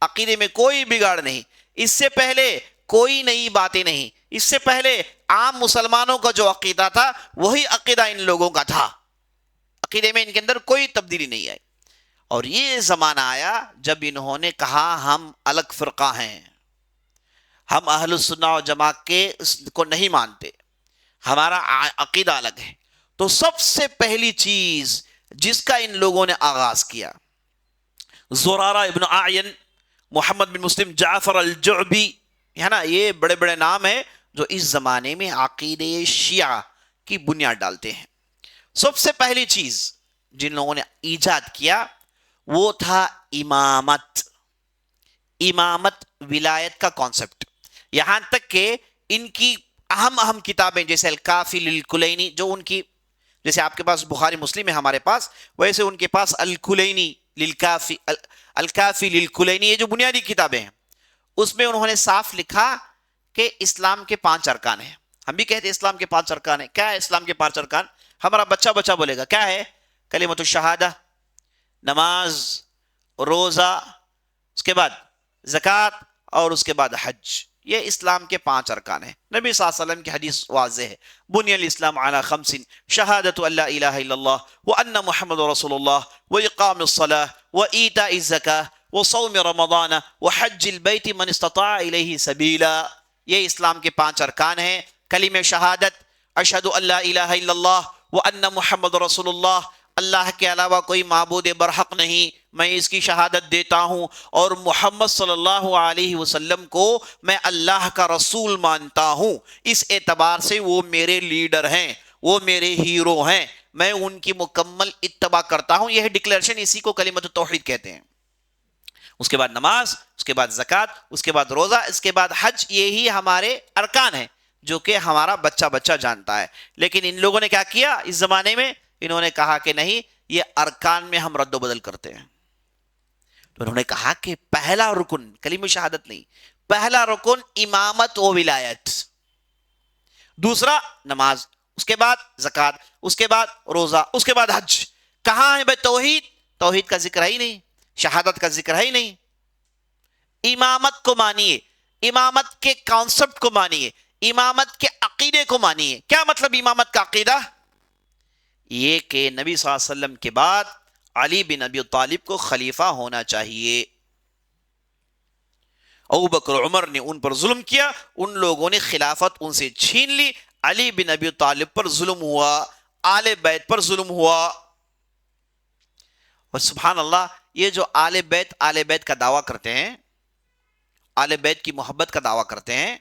عقیدے میں کوئی بگاڑ نہیں، اس سے پہلے کوئی نئی باتیں نہیں، اس سے پہلے عام مسلمانوں کا جو عقیدہ تھا وہی عقیدہ ان لوگوں کا تھا. عقیدے میں ان کے اندر کوئی تبدیلی نہیں آئی. اور یہ زمانہ آیا جب انہوں نے کہا ہم الگ فرقہ ہیں، ہم اہل السنہ و جماعت کے اس کو نہیں مانتے، ہمارا عقیدہ الگ ہے. تو سب سے پہلی چیز جس کا ان لوگوں نے آغاز کیا، زرارہ ابن اعین، محمد بن مسلم جعفر الجعبی، ہے نا، یہ بڑے بڑے نام ہیں جو اس زمانے میں عقیدہ شیعہ کی بنیاد ڈالتے ہیں. سب سے پہلی چیز جن لوگوں نے ایجاد کیا وہ تھا امامت. امامت، ولایت کا کانسیپٹ. یہاں تک کہ ان کی اہم کتابیں جیسے الکافی للکلینی، جو ان کی، جیسے آپ کے پاس بخاری مسلم ہے ہمارے پاس، ویسے ان کے پاس الکلینی للکافی، الکافی للکلینی، یہ جو بنیادی کتابیں ہیں اس میں انہوں نے صاف لکھا کہ اسلام کے 5 ارکان ہیں. ہم بھی کہتے ہیں اسلام کے 5 ارکان ہیں. کیا ہے اسلام کے 5 ارکان؟ ہمارا بچہ بولے گا کیا ہے؟ کلمۃ الشہادہ، نماز، روزہ، اس کے بعد زکوٰۃ، اور اس کے بعد حج. یہ اسلام کے 5 ارکان ہیں. نبی صلی اللہ علیہ وسلم کی حدیث واضح ہے، بنی الاسلام علی 5: شہادۃ ان لا الہ الا اللہ وان محمد رسول اللہ واقام الصلاۃ وایتاء الزکاۃ وصوم رمضان وحج البیت من استطاع الیہ سبیلا. یہ اسلام کے 5 ارکان ہیں. کلمہ شہادت، اشہد ان لا الہ الا اللہ وان محمد رسول اللہ، اللہ کے علاوہ کوئی معبود برحق نہیں، میں اس کی شہادت دیتا ہوں، اور محمد صلی اللہ علیہ وسلم کو میں اللہ کا رسول مانتا ہوں. اس اعتبار سے وہ میرے لیڈر ہیں، وہ میرے ہیرو ہیں، میں ان کی مکمل اتباع کرتا ہوں. یہ ڈکلیریشن، اسی کو کلمۃ التوحید کہتے ہیں. اس کے بعد نماز، اس کے بعد زکوٰۃ، اس کے بعد روزہ، اس کے بعد حج. یہی ہمارے ارکان ہیں جو کہ ہمارا بچہ جانتا ہے. لیکن ان لوگوں نے کیا کیا اس زمانے میں؟ انہوں نے کہا کہ نہیں، یہ ارکان میں ہم رد و بدل کرتے ہیں. تو انہوں نے کہا کہ پہلا رکن کلمہ شہادت نہیں، پہلا رکن امامت و ولایت، دوسرا نماز، اس کے بعد زکوٰۃ، اس کے بعد روزہ، اس کے بعد حج. کہاں ہے بھائی توحید؟ توحید کا ذکر ہے ہی نہیں، شہادت کا ذکر ہے ہی نہیں. امامت کو مانیے، امامت کے کانسیپٹ کو مانیے، امامت کے عقیدے کو مانیے. کیا مطلب امامت کا عقیدہ؟ یہ کہ نبی صلی اللہ علیہ وسلم کے بعد علی بن ابی طالب کو خلیفہ ہونا چاہیے. ابو بکر عمر نے ان پر ظلم کیا، ان لوگوں نے خلافت ان سے چھین لی. علی بن ابی طالب پر ظلم ہوا، آل بیت پر ظلم ہوا. اور سبحان اللہ، یہ جو آل بیت کا دعویٰ کرتے ہیں، آل بیت کی محبت کا دعویٰ کرتے ہیں،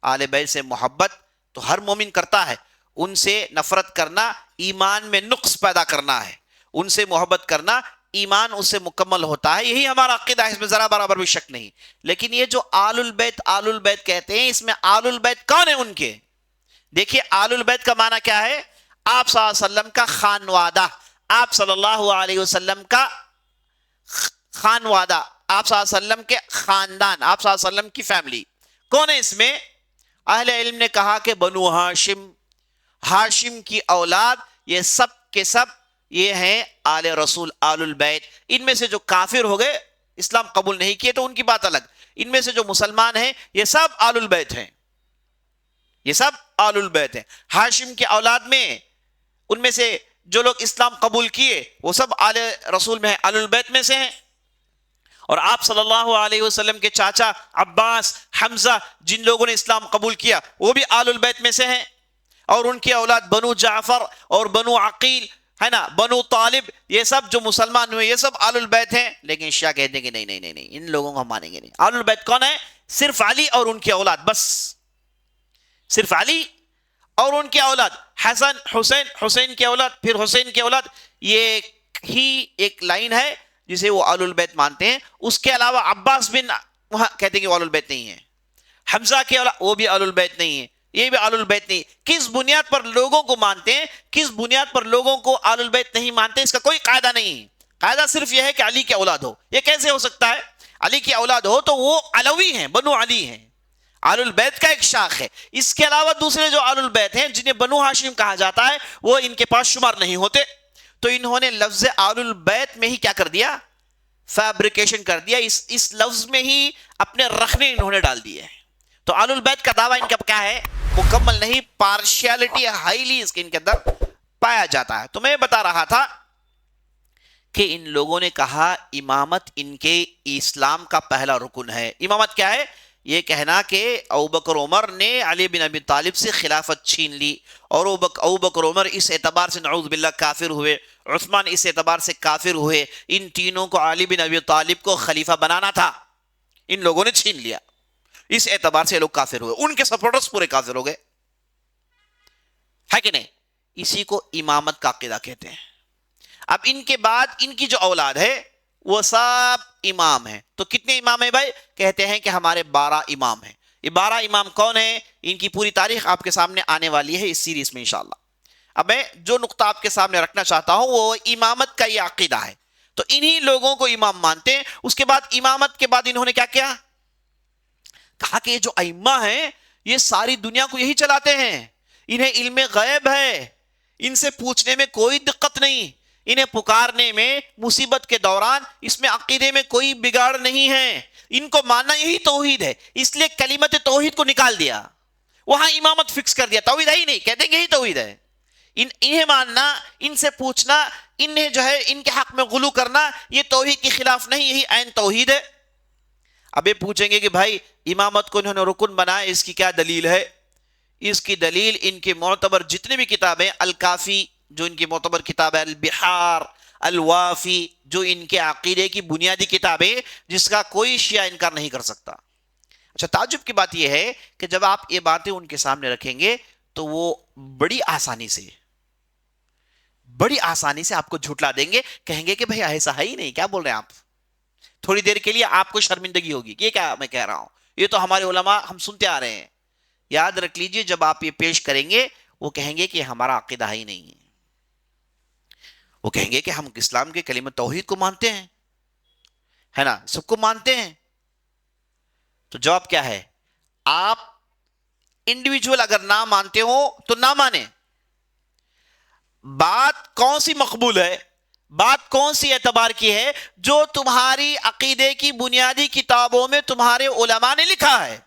آل بیت سے محبت تو ہر مومن کرتا ہے، ان سے نفرت کرنا ایمان میں نقص پیدا کرنا ہے، ان سے محبت کرنا ایمان اس سے مکمل ہوتا ہے. یہی ہمارا عقیدہ ہے، اس میں ذرا برابر بھی شک نہیں. لیکن یہ جو آل البیت کہتے ہیں، اس میں آل البیت کون ہیں ان کے؟ دیکھیے، آل البیت کا معنی کیا ہے؟ آپ صلی اللہ علیہ وسلم کا خانوادہ، آپ صلی اللہ علیہ وسلم کا خانوادہ، آپ صلی اللہ علیہ وسلم کے خاندان، آپ صلی اللہ علیہ وسلم کی فیملی. کون ہے اس میں؟ اہل علم نے کہا کہ بنو ہاشم، ہاشم کی اولاد، یہ سب کے سب یہ ہیں آل رسول، آل البیت. ان میں سے جو کافر ہو گئے، اسلام قبول نہیں کیے، تو ان کی بات الگ. ان میں سے جو مسلمان ہیں یہ سب آل البیت ہیں، یہ سب آل البیت ہیں. ہاشم کی اولاد میں ان میں سے جو لوگ اسلام قبول کیے وہ سب آل رسول میں ہیں، آل البیت میں سے ہیں. اور آپ صلی اللہ علیہ وسلم کے چاچا عباس، حمزہ، جن لوگوں نے اسلام قبول کیا وہ بھی آل البیت میں سے ہیں. اور ان کی اولاد بنو جعفر اور بنو عقیل، ہے نا، بنو طالب، یہ سب جو مسلمان ہوئے یہ سب آل البیت ہیں. لیکن شیعہ کہتے ہیں کہ نہیں، ان لوگوں کو ہم مانیں گے نہیں. آل البیت کون ہے؟ صرف علی اور ان کی اولاد، بس صرف علی اور ان کی اولاد، حسن، حسین کی اولاد، پھر حسین کی اولاد. یہ ہی ایک لائن ہے جسے وہ آل البیت مانتے ہیں. اس کے علاوہ عباس بن وہاں کہتے ہیں کہ وہ آل البیت نہیں ہے. حمزہ کے علاوہ وہ بھی آل البیت نہیں ہے, یہ بھی آل البیت نہیں. کس بنیاد پر لوگوں کو مانتے ہیں, کس بنیاد پر لوگوں کو آل البیت نہیں مانتے, اس کا کوئی قاعدہ نہیں. قاعدہ صرف یہ ہے کہ علی کی اولاد ہو. یہ کیسے ہو سکتا ہے؟ علی کی اولاد ہو تو وہ علوی ہیں, بنو علی ہیں, آل البیت کا ایک شاخ ہے. اس کے علاوہ دوسرے جو آل البیت ہیں جنہیں بنو ہاشم کہا جاتا ہے وہ ان کے پاس شمار نہیں ہوتے. تو انہوں نے لفظ آل البیت میں ہی کیا کر دیا, فیبریکیشن کر دیا, اس لفظ میں ہی اپنے رخنے انہوں نے ڈال دیے. تو آل البیت کا دعویٰ ان کا کیا ہے, مکمل نہیں, پارشیلٹی ہائیلی اس کے ان کے اندر پایا جاتا ہے. تو میں بتا رہا تھا کہ ان لوگوں نے کہا امامت ان کے اسلام کا پہلا رکن ہے. امامت کیا ہے؟ یہ کہنا کہ ابوبکر عمر نے علی بن ابی طالب سے خلافت چھین لی, اور ابوبکر عمر اس اعتبار سے نعوذ باللہ کافر ہوئے, عثمان اس اعتبار سے کافر ہوئے, ان تینوں کو علی بن ابی طالب کو خلیفہ بنانا تھا, ان لوگوں نے چھین لیا, اس اعتبار سے یہ لوگ کافر ہوئے, ان کے سپورٹرز پورے کافر ہو گئے, ہے کہ نہیں؟ اسی کو امامت کا عقیدہ کہتے ہیں. اب ان کے بعد ان کی جو اولاد ہے وہ سب امام ہیں. تو کتنے امام ہیں بھائی؟ کہتے ہیں کہ ہمارے 12 امام ہیں. یہ 12 امام کون ہیں؟ ان کی پوری تاریخ آپ کے سامنے آنے والی ہے اس سیریز میں انشاءاللہ. اب میں جو نقطہ آپ کے سامنے رکھنا چاہتا ہوں وہ امامت کا یہ عقیدہ ہے. تو انہی لوگوں کو امام مانتے ہیں. اس کے بعد امامت کے بعد انہوں نے کیا کیا؟ کہا کہ یہ جو ائمہ ہیں یہ ساری دنیا کو یہی چلاتے ہیں, انہیں علم غیب ہے, ان سے پوچھنے میں کوئی دقت نہیں, انہیں پکارنے میں مصیبت کے دوران اس میں عقیدے میں کوئی بگاڑ نہیں ہے, ان کو ماننا یہی توحید ہے. اس لیے کلمت توحید کو نکال دیا, وہاں امامت فکس کر دیا, توحید ہے ہی نہیں, کہتے ہیں کہ یہی توحید ہے. انہیں ماننا, ان سے پوچھنا, انہیں جو ہے ان کے حق میں غلو کرنا, یہ توحید کے خلاف نہیں, یہی عین توحید ہے. اب یہ پوچھیں گے کہ بھائی امامت کو انہوں نے رکن بنایا, اس کی کیا دلیل ہے؟ اس کی دلیل ان کے معتبر جتنے بھی کتابیں, الکافی جو ان کی معتبر کتاب ہے, البحار, الوافی جو ان کے عقیدے کی بنیادی کتابیں جس کا کوئی شیعہ انکار نہیں کر سکتا. اچھا, تعجب کی بات یہ ہے کہ جب آپ یہ باتیں ان کے سامنے رکھیں گے تو وہ بڑی آسانی سے آپ کو جھٹلا دیں گے, کہیں گے کہ بھائی ایسا ہے ہی نہیں, کیا بول رہے ہیں آپ. تھوڑی دیر کے لیے آپ کو شرمندگی ہوگی کہ یہ کیا میں کہہ رہا ہوں, یہ تو ہمارے علماء ہم سنتے آ رہے ہیں. یاد رکھ لیجئے جب آپ یہ پیش کریں گے وہ کہیں گے کہ ہمارا عقیدہ ہی نہیں ہے, وہ کہیں گے کہ ہم اسلام کے کلمہ توحید کو مانتے ہیں, ہے نا, سب کو مانتے ہیں. تو جواب کیا ہے؟ آپ انڈیویجول اگر نہ مانتے ہو تو نہ مانیں. بات کون سی مقبول ہے, بات کون سی اعتبار کی ہے؟ جو تمہاری عقیدے کی بنیادی کتابوں میں تمہارے علماء نے لکھا ہے,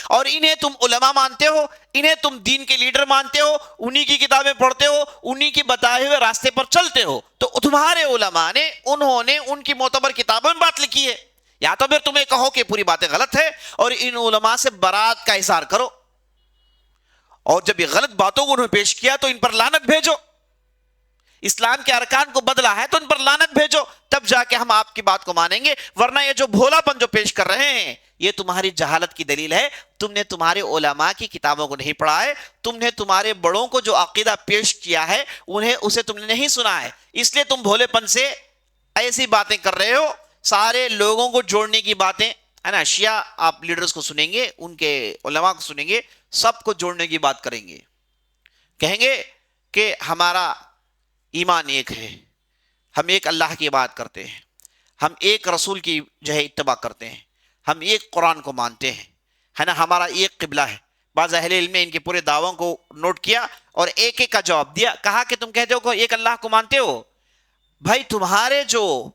اور انہیں تم علماء مانتے ہو, انہیں تم دین کے لیڈر مانتے ہو, انہی کی کتابیں پڑھتے ہو, انہی کی بتائے ہوئے راستے پر چلتے ہو. تو تمہارے علماء نے, انہوں نے ان کی معتبر کتابوں میں بات لکھی ہے. یا تو پھر تمہیں کہو کہ پوری باتیں غلط ہے اور ان علماء سے برات کا اظہار کرو, اور جب یہ غلط باتوں کو انہوں نے پیش کیا تو ان پر لعنت بھیجو, اسلام کے ارکان کو بدلا ہے تو ان پر لعنت بھیجو, تب جا کے ہم آپ کی بات کو مانیں گے. ورنہ یہ جو بھولا پن جو پیش کر رہے ہیں یہ تمہاری جہالت کی دلیل ہے. تم نے تمہارے علماء کی کتابوں کو نہیں پڑھا ہے, تم نے تمہارے بڑوں کو جو عقیدہ پیش کیا ہے اسے تم نے نہیں سنا ہے, اس لیے تم بھولے پن سے ایسی باتیں کر رہے ہو. سارے لوگوں کو جوڑنے کی باتیں, ہے نا, شیعہ آپ لیڈرز کو سنیں گے, ان کے علماء کو سنیں گے, سب کو جوڑنے کی بات کریں گے, کہیں گے کہ ہمارا ایمان ایک ہے, ہم ایک اللہ کی عبادت کرتے ہیں, ہم ایک رسول کی جو ہے اتباع کرتے ہیں, ہم ایک قرآن کو مانتے ہیں, ہے نا, ہمارا ایک قبلہ ہے. بعض اہل علم نے ان کے پورے دعووں کو نوٹ کیا اور ایک ایک کا جواب دیا. کہا کہ تم کہتے ہو کہ ایک اللہ کو مانتے ہو, بھائی تمہارے جو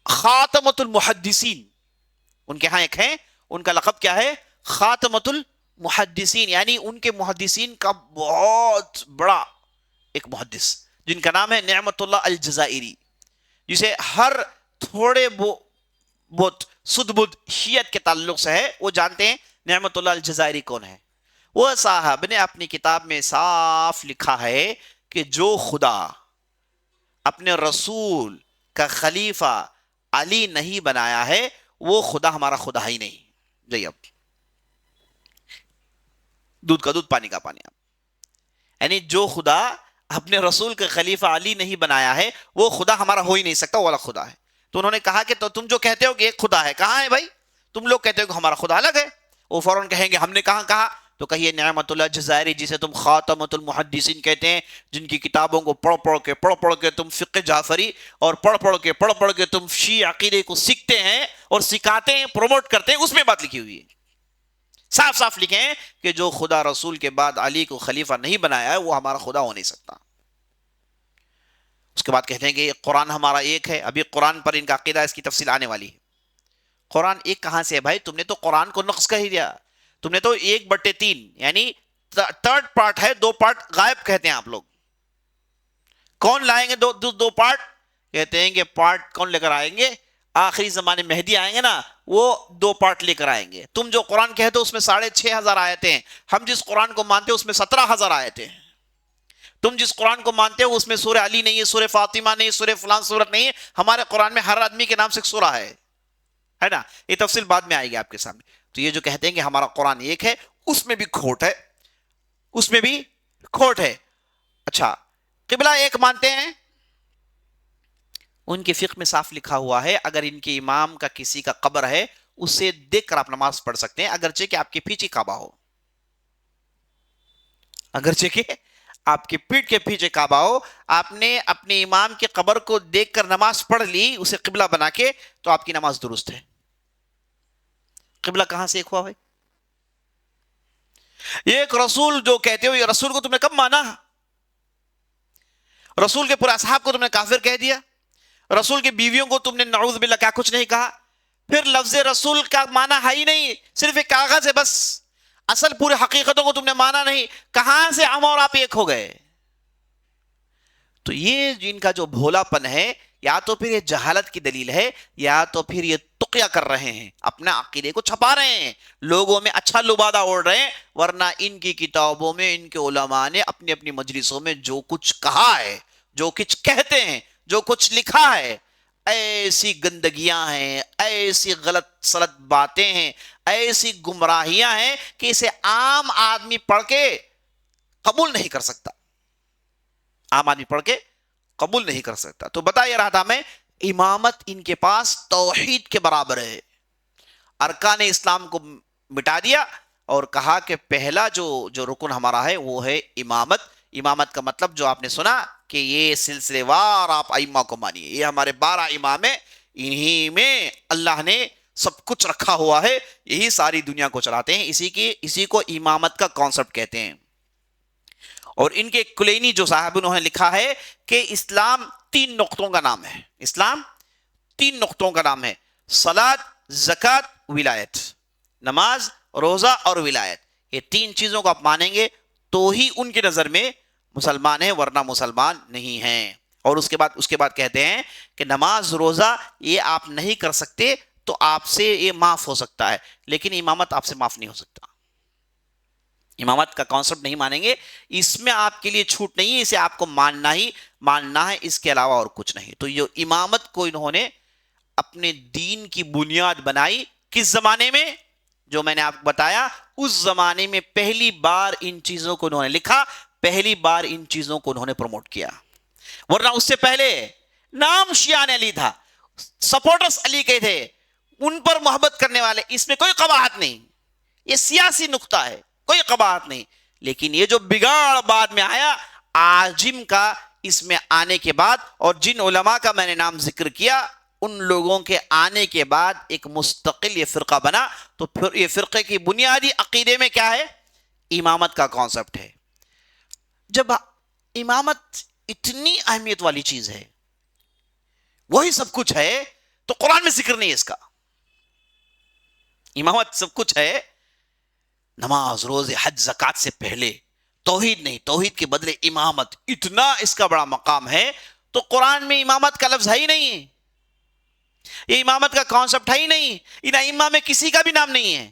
خاتمۃ المحدثین, ان کے ہاں ایک ہیں, ان کا لقب کیا ہے؟ خاتمۃ المحدثین, یعنی ان کے محدثین کا بہت بڑا ایک محدث جن کا نام ہے نعمت اللہ الجزائری, جسے ہر تھوڑے بہت سد بدھ شیعت کے تعلق سے ہے وہ جانتے ہیں نعمت اللہ الجزائری کون ہے. وہ صاحب نے اپنی کتاب میں صاف لکھا ہے کہ جو خدا اپنے رسول کا خلیفہ علی نہیں بنایا ہے وہ خدا ہمارا خدا ہی نہیں. جی, اب دودھ کا دودھ پانی کا پانی. یعنی جو خدا اپنے رسول کے خلیفہ علی نہیں بنایا ہے، وہ خدا ہمارا ہو ہی نہیں سکتا، وہ الگ خدا ہے۔ تو انہوں نے کہا کہ تو تم جو کہتے ہو کہ ایک خدا ہے، کہاں ہے بھائی؟ تم لوگ کہتے ہو کہ ہمارا خدا الگ ہے۔ وہ فوراً کہیں گے ہم نے کہاں کہا؟ تو کہیے نعمت اللہ جزائری، جسے تم خاتمۃ المحدثین کہتے ہیں، جن کی کتابوں کو پڑھ پڑھ کے تم فقہ جعفری اور پڑھ پڑھ کے تم شیعہ عقیدے کو سیکھتے ہیں اور سکھاتے ہیں، پروموٹ کرتے ہیں، اس میں بات لکھی ہوئی ہے۔ صاف صاف لکھے ہیں کہ جو خدا رسول کے بعد علی کو خلیفہ نہیں بنایا ہے وہ ہمارا خدا ہو نہیں سکتا۔ اس کے بعد کہتے ہیں کہ قرآن ہمارا ایک ہے۔ ابھی قرآن پر ان کا عقیدہ، اس کی تفصیل آنے والی ہے۔ قرآن ایک کہاں سے ہے بھائی؟ تم نے تو قرآن کو نقص کہہ دیا، تم نے تو 1/3 یعنی تھرڈ پارٹ ہے، 2 پارٹ غائب کہتے ہیں آپ لوگ۔ کون لائیں گے دو پارٹ؟ کہتے ہیں کہ پارٹ کون لے کر آئیں گے؟ آخری زمانے مہدی آئیں گے نا، وہ 2 پارٹ لے کر آئیں گے۔ تم جو قرآن کہتے ہو اس میں 6,500 آیتیں ہیں، ہم جس قرآن کو مانتے ہیں اس میں 17,000 آیتیں ہیں۔ تم جس قرآن کو مانتے ہو اس میں سورہ علی نہیں ہے، سورہ فاطمہ نہیں ہے، سورہ فلان سورت نہیں ہے۔ ہمارے قرآن میں ہر آدمی کے نام سے ایک سورہ ہے نا۔ یہ تفصیل بعد میں آئے گی آپ کے سامنے۔ تو یہ جو کہتے ہیں کہ ہمارا قرآن ایک ہے، اس میں بھی کھوٹ ہے، اس میں بھی کھوٹ ہے۔ اچھا، قبلہ ایک مانتے ہیں، ان کے فقہ میں صاف لکھا ہوا ہے اگر ان کے امام کا کسی کا قبر ہے اسے دیکھ کر آپ نماز پڑھ سکتے ہیں، اگرچہ کہ آپ کے پیچھے کعبہ ہو، اگرچہ کہ آپ کے پیٹھ کے پیچھے کعبہ ہو، آپ نے اپنے امام کے قبر کو دیکھ کر نماز پڑھ لی اسے قبلہ بنا کے، تو آپ کی نماز درست ہے۔ قبلہ کہاں سے ایک ہوا بھائی؟ یہ ایک رسول جو کہتے ہو، یہ رسول کو تم نے کب مانا؟ رسول کے پورے اصحاب کو تم نے کافر کہہ دیا، رسول کی بیویوں کو تم نے نعوذ باللہ کیا کچھ نہیں کہا، پھر لفظ رسول کا معنی ہے ہی نہیں، صرف ایک کاغذ ہے بس، اصل پورے حقیقتوں کو تم نے مانا نہیں، کہاں سے ہم اور آپ ایک ہو گئے؟ تو یہ جن کا جو بھولا پن ہے، یا تو پھر یہ جہالت کی دلیل ہے، یا تو پھر یہ تقیہ کر رہے ہیں، اپنا عقیدے کو چھپا رہے ہیں، لوگوں میں اچھا لبادہ اوڑھ رہے ہیں، ورنہ ان کی کتابوں میں ان کے علماء نے اپنی اپنی مجلسوں میں جو کچھ کہا ہے، جو کچھ کہتے ہیں، جو کچھ لکھا ہے، ایسی گندگیاں ہیں، ایسی غلط سلط باتیں ہیں، ایسی گمراہیاں ہیں کہ اسے عام آدمی پڑھ کے قبول نہیں کر سکتا، عام آدمی پڑھ کے قبول نہیں کر سکتا۔ تو بتا یہ رہا تھا میں، امامت ان کے پاس توحید کے برابر ہے، ارکان اسلام کو مٹا دیا اور کہا کہ پہلا جو رکن ہمارا ہے وہ ہے امامت۔ امامت کا مطلب جو آپ نے سنا کہ یہ سلسلے وار آپ ائمہ کو مانیے، یہ ہمارے 12 امام ہیں، انہی میں اللہ نے سب کچھ رکھا ہوا ہے، یہی ساری دنیا کو چلاتے ہیں، اسی کو امامت کا کانسیپٹ کہتے ہیں۔ اور ان کے کلینی جو صاحب انہوں نے لکھا ہے کہ اسلام 3 نقطوں کا نام ہے، اسلام 3 نقطوں کا نام ہے، صلاۃ، زکوٰۃ، ولایت، نماز، روزہ اور ولایت۔ یہ 3 چیزوں کو آپ مانیں گے تو ہی ان کی نظر میں مسلمان ہیں، ورنہ مسلمان نہیں ہیں۔ اور اس کے بعد کہتے ہیں کہ نماز، روزہ یہ آپ نہیں کر سکتے تو آپ سے یہ معاف ہو سکتا ہے، لیکن امامت آپ سے معاف نہیں ہو سکتا۔ امامت کا کانسیپٹ نہیں مانیں گے، اس میں آپ کے لیے چھوٹ نہیں ہے، اسے آپ کو ماننا ہی ماننا ہے، اس کے علاوہ اور کچھ نہیں۔ تو یہ امامت کو انہوں نے اپنے دین کی بنیاد بنائی، کس زمانے میں؟ جو میں نے آپ کو بتایا، اس زمانے میں پہلی بار ان چیزوں کو انہوں نے لکھا، پہلی بار ان چیزوں کو انہوں نے پروموٹ کیا، ورنہ اس سے پہلے نام شیعہ علی تھا، سپورٹرز علی کے تھے، ان پر محبت کرنے والے، اس میں کوئی قباحت نہیں، یہ سیاسی نقطہ ہے، کوئی قباحت نہیں۔ لیکن یہ جو بگاڑ بعد میں آیا عاجم کا، اس میں آنے کے بعد، اور جن علماء کا میں نے نام ذکر کیا ان لوگوں کے آنے کے بعد ایک مستقل یہ فرقہ بنا۔ تو پھر یہ فرقے کی بنیادی عقیدے میں کیا ہے؟ امامت کا کانسیپٹ ہے۔ جب امامت اتنی اہمیت والی چیز ہے، وہی سب کچھ ہے، تو قرآن میں ذکر نہیں ہے اس کا۔ امامت سب کچھ ہے، نماز، روزے، حج، زکوٰۃ سے پہلے توحید نہیں، توحید کے بدلے امامت، اتنا اس کا بڑا مقام ہے، تو قرآن میں امامت کا لفظ ہے ہی نہیں، یہ امامت کا کانسیپٹ ہے ہی نہیں، ان ائمہ میں کسی کا بھی نام نہیں ہے۔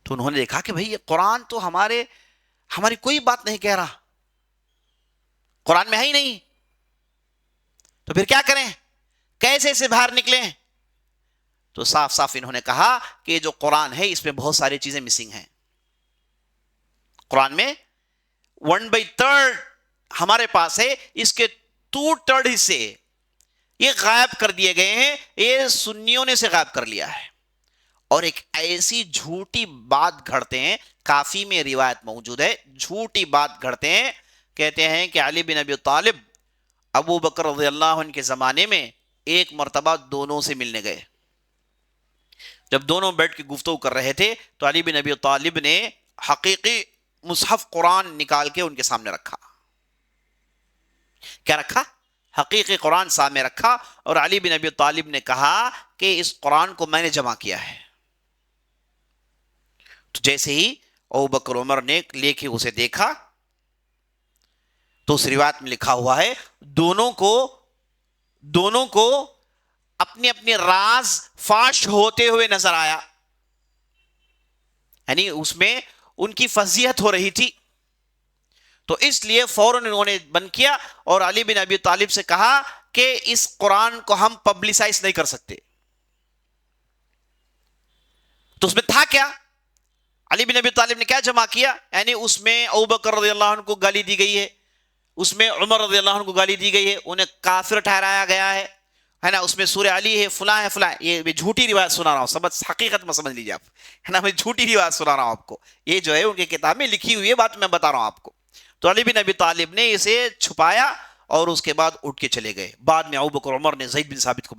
تو انہوں نے دیکھا کہ بھئی یہ قرآن تو ہماری کوئی بات نہیں کہہ رہا، قرآن میں ہے ہی نہیں، تو پھر کیا کریں، کیسے سے باہر نکلیں؟ تو صاف صاف انہوں نے کہا کہ جو قرآن ہے اس میں بہت ساری چیزیں مسنگ ہیں، قرآن میں 1/3 ہمارے پاس ہے، اس کے 2/3 حصے یہ غائب کر دیے گئے ہیں، یہ سنیوں نے سے غائب کر لیا ہے۔ اور ایک ایسی جھوٹی بات گھڑتے ہیں، کافی میں روایت موجود ہے، جھوٹی بات گھڑتے ہیں، کہتے ہیں کہ علی بن ابی طالب ابو بکر رضی اللہ عنہ کے زمانے میں ایک مرتبہ دونوں سے ملنے گئے۔ جب دونوں بیٹھ کے گفتگو کر رہے تھے تو علی بن ابی طالب نے حقیقی مصحف قرآن نکال کے ان کے سامنے رکھا۔ کیا رکھا؟ حقیقی قرآن سامنے رکھا، اور علی بن ابی طالب نے کہا کہ اس قرآن کو میں نے جمع کیا ہے۔ تو جیسے ہی ابو بکر عمر نے لے کے اسے دیکھا تو اس روایت میں لکھا ہوا ہے دونوں کو اپنے اپنے راز فاش ہوتے ہوئے نظر آیا، یعنی اس میں ان کی فضیحت ہو رہی تھی، تو اس لیے فوراً انہوں نے بند کیا اور علی بن ابی طالب سے کہا کہ اس قرآن کو ہم پبلسائز نہیں کر سکتے۔ تو اس میں تھا کیا؟ علی بن ابی طالب نے کیا جمع کیا؟ یعنی اس میں ابو بکر رضی اللہ عنہ کو گالی دی گئی ہے، اس میں عمر رضی اللہ عنہ کو گالی دی گئی ہے، انہیں کافر ٹھہرایا گیا ہے نا، اس میں سورہ علی ہے، فلاں ہے فلاں، یہ میں جھوٹی روایت سنا رہا ہوں، حقیقت میں سمجھ لیجیے آپ، ہے نا، میں جھوٹی روایت سنا رہا ہوں آپ کو، یہ جو ہے ان کی کتاب میں لکھی ہوئی ہے بات میں بتا رہا ہوں آپ کو۔ تو علی بن ابی طالب نے اسے چھپایا اور اس کے بعد اٹھ کے چلے گئے۔ بعد میں ابو بکر عمر نے زید بن ثابت کو